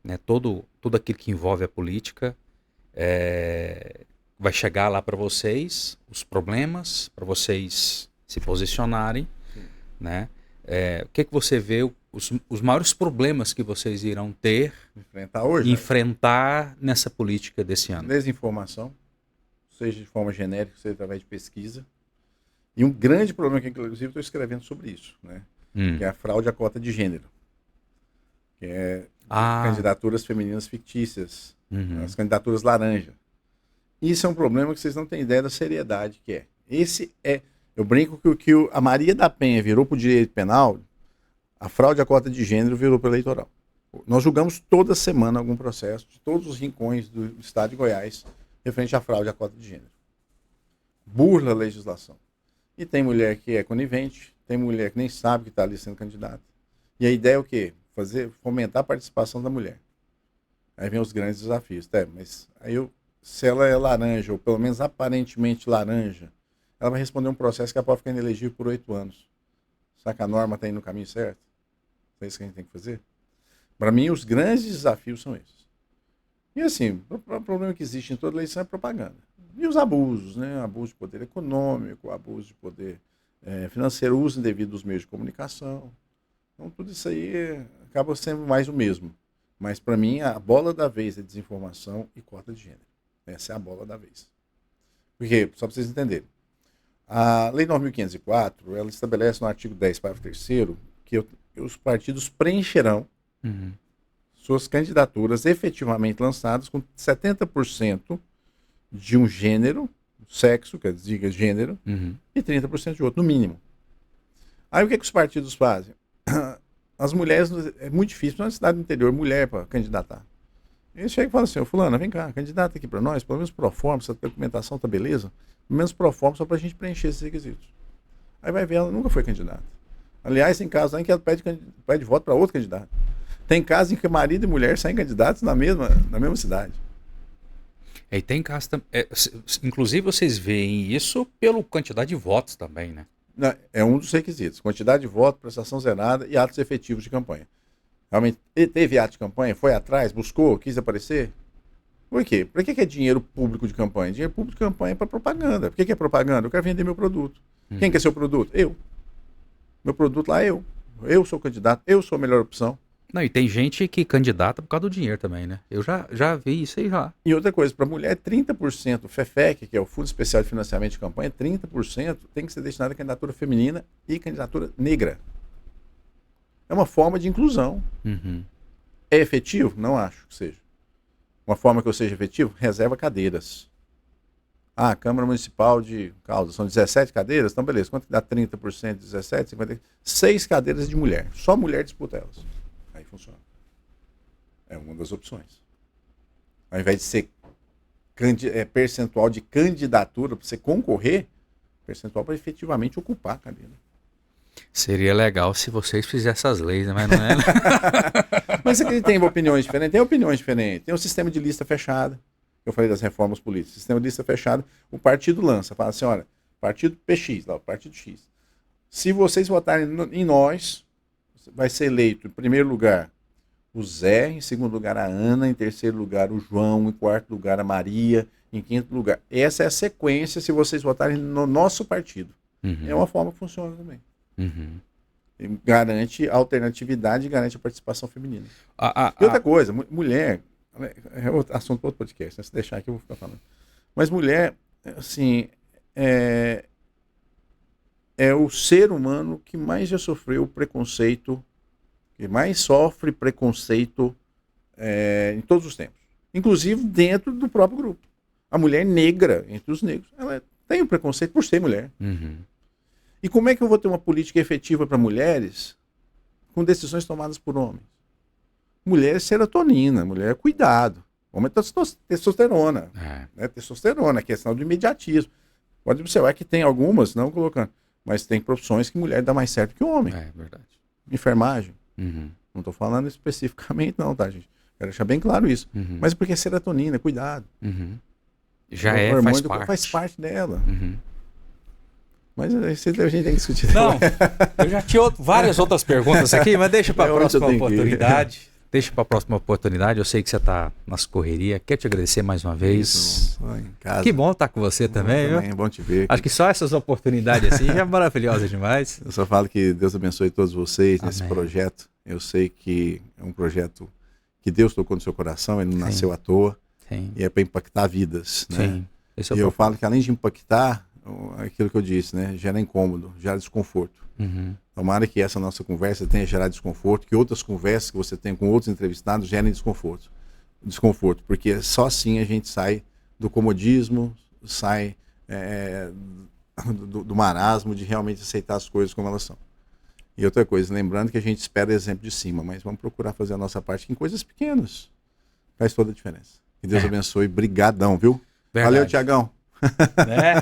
né, tudo aquilo que envolve a política vai chegar lá para vocês, os problemas, para vocês se posicionarem, né? O que você vê, os maiores problemas que vocês irão ter Enfrentar hoje? enfrentar nessa política desse ano? Desinformação, seja de forma genérica, seja através de pesquisa. E um grande problema que, inclusive, estou escrevendo sobre isso, né? Que é a fraude à cota de gênero. Que é candidaturas femininas fictícias, as candidaturas laranja. Isso é um problema que vocês não têm ideia da seriedade que é. Eu brinco que a Maria da Penha virou para o direito penal, a fraude à cota de gênero virou para o eleitoral. Nós julgamos toda semana algum processo de todos os rincões do estado de Goiás referente à fraude à cota de gênero. Burla a legislação. E tem mulher que é conivente, tem mulher que nem sabe que está ali sendo candidata. E a ideia é o quê? Fomentar a participação da mulher. Aí vem os grandes desafios. Mas aí se ela é laranja, ou pelo menos aparentemente laranja, ela vai responder um processo que ela pode ficar inelegível por 8 anos. Será que a norma está indo no caminho certo? É isso que a gente tem que fazer? Para mim, os grandes desafios são esses. E assim, o problema que existe em toda eleição é propaganda. E os abusos, né? Abuso de poder econômico, abuso de poder financeiro, uso indevido dos meios de comunicação. Então, tudo isso aí acaba sendo mais o mesmo. Mas, para mim, a bola da vez é desinformação e cota de gênero. Essa é a bola da vez. Porque, só para vocês entenderem, a Lei 9.504, ela estabelece no artigo 10, parágrafo 3º, que os partidos preencherão suas candidaturas efetivamente lançadas com 70% de um gênero, sexo, quer dizer, gênero, e 30% de outro, no mínimo. Aí o que os partidos fazem? As mulheres, é muito difícil, na cidade do interior, mulher para candidatar. Eles chegam e falam assim, fulana, vem cá, candidata aqui para nós, pelo menos pro forma, essa documentação tá beleza, pelo menos pro forma, só para a gente preencher esses requisitos. Aí vai ver, ela nunca foi candidata. Aliás, tem casos em que ela pede voto para outro candidato. Tem casos em que marido e mulher saem candidatos na mesma cidade. E tem casos inclusive vocês veem isso pela quantidade de votos também, né? É um dos requisitos. Quantidade de voto, prestação zerada e atos efetivos de campanha. Realmente, teve ato de campanha, foi atrás, buscou, quis aparecer? Por quê? Por que é dinheiro público de campanha? Dinheiro público de campanha é para propaganda. Por que é propaganda? Eu quero vender meu produto. Quem quer ser o produto? Eu. Meu produto lá é eu. Eu sou o candidato, eu sou a melhor opção. Não, e tem gente que candidata por causa do dinheiro também, né? Eu já vi isso aí já. E outra coisa, para mulher, 30%, o FEFEC, que é o Fundo Especial de Financiamento de Campanha, 30% tem que ser destinado à candidatura feminina e candidatura negra. É uma forma de inclusão. É efetivo? Não acho que seja. Uma forma que eu seja efetivo? Reserva cadeiras. A Câmara Municipal de Caldas, são 17 cadeiras? Então, beleza. Quanto que dá 30%, 17, 50? 6 cadeiras de mulher. Só mulher disputa elas. Aí funciona. É uma das opções. Ao invés de ser percentual de candidatura para você concorrer, percentual para efetivamente ocupar a cadeira. Seria legal se vocês fizessem essas leis, né? Mas não é, né? Mas aqui tem opiniões diferentes. Tem opiniões diferentes. Tem um sistema de lista fechada. Eu falei das reformas políticas. Sistema de lista fechada. O partido lança. Fala assim, olha, partido PX, lá, o partido X. Se vocês votarem em nós, vai ser eleito, em primeiro lugar, o Zé, em segundo lugar, a Ana, em terceiro lugar, o João, em quarto lugar, a Maria, em quinto lugar. Essa é a sequência se vocês votarem no nosso partido. É uma forma que funciona também. Garante a alternatividade e garante a participação feminina. E outra coisa, mulher, é outro assunto para outro podcast, né? Se deixar aqui eu vou ficar falando. Mas mulher, assim, é o ser humano que mais já sofreu preconceito, que mais sofre preconceito em todos os tempos. Inclusive dentro do próprio grupo. A mulher negra, entre os negros, ela tem um preconceito por ser mulher. Uhum. E como é que eu vou ter uma política efetiva para mulheres com decisões tomadas por homens? Mulher é serotonina, mulher é cuidado. Homem é testosterona. Né? Testosterona, questão do imediatismo. Pode observar que tem algumas, não colocando, mas tem profissões que mulher dá mais certo que o homem. É verdade. Enfermagem. Uhum. Não estou falando especificamente não, tá, gente? Quero deixar bem claro isso. Uhum. Mas porque é serotonina, cuidado. Uhum. Já faz parte dela. Uhum. Mas isso a gente tem que discutir. Não, eu já tinha várias outras perguntas aqui, mas deixa para a próxima tenho que ir. oportunidade. Deixa para a próxima oportunidade. Eu sei que você está nas correrias. Quero te agradecer mais uma vez. Em casa. Que bom estar com você também. É bom te ver. Acho que só essas oportunidades assim já é maravilhosa demais. Eu só falo que Deus abençoe todos vocês nesse Amém. projeto. Eu sei que é um projeto que Deus tocou no seu coração, ele não nasceu à toa. Sim. E é para impactar vidas. Né? Sim. Esse é o E eu propósito. falo que além de impactar, aquilo que eu disse, né? Gera incômodo, gera desconforto. Uhum. Tomara que essa nossa conversa tenha gerado desconforto, que outras conversas que você tem com outros entrevistados gerem desconforto. Desconforto, porque só assim a gente sai do comodismo, sai do marasmo de realmente aceitar as coisas como elas são. E outra coisa, lembrando que a gente espera exemplo de cima, mas vamos procurar fazer a nossa parte em coisas pequenas. Faz toda a diferença. Que Deus abençoe. Brigadão, viu? Verdade. Valeu, Tiagão. Né?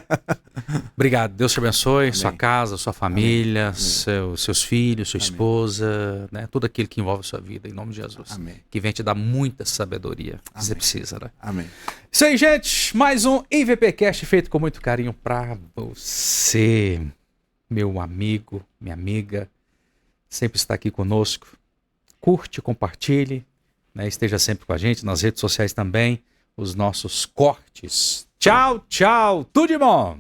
Obrigado, Deus te abençoe, Amém. sua casa, sua família, Amém. seus filhos, sua Amém. esposa, né? Tudo aquilo que envolve a sua vida, em nome de Jesus. Amém. Que vem te dar muita sabedoria que você Amém. precisa, né? Amém. Isso aí, gente, mais um IVPcast feito com muito carinho pra você, meu amigo, minha amiga, sempre está aqui conosco. Curte, compartilhe, né? Esteja sempre com a gente nas redes sociais também, os nossos cortes. Tchau, tchau, tudo de bom!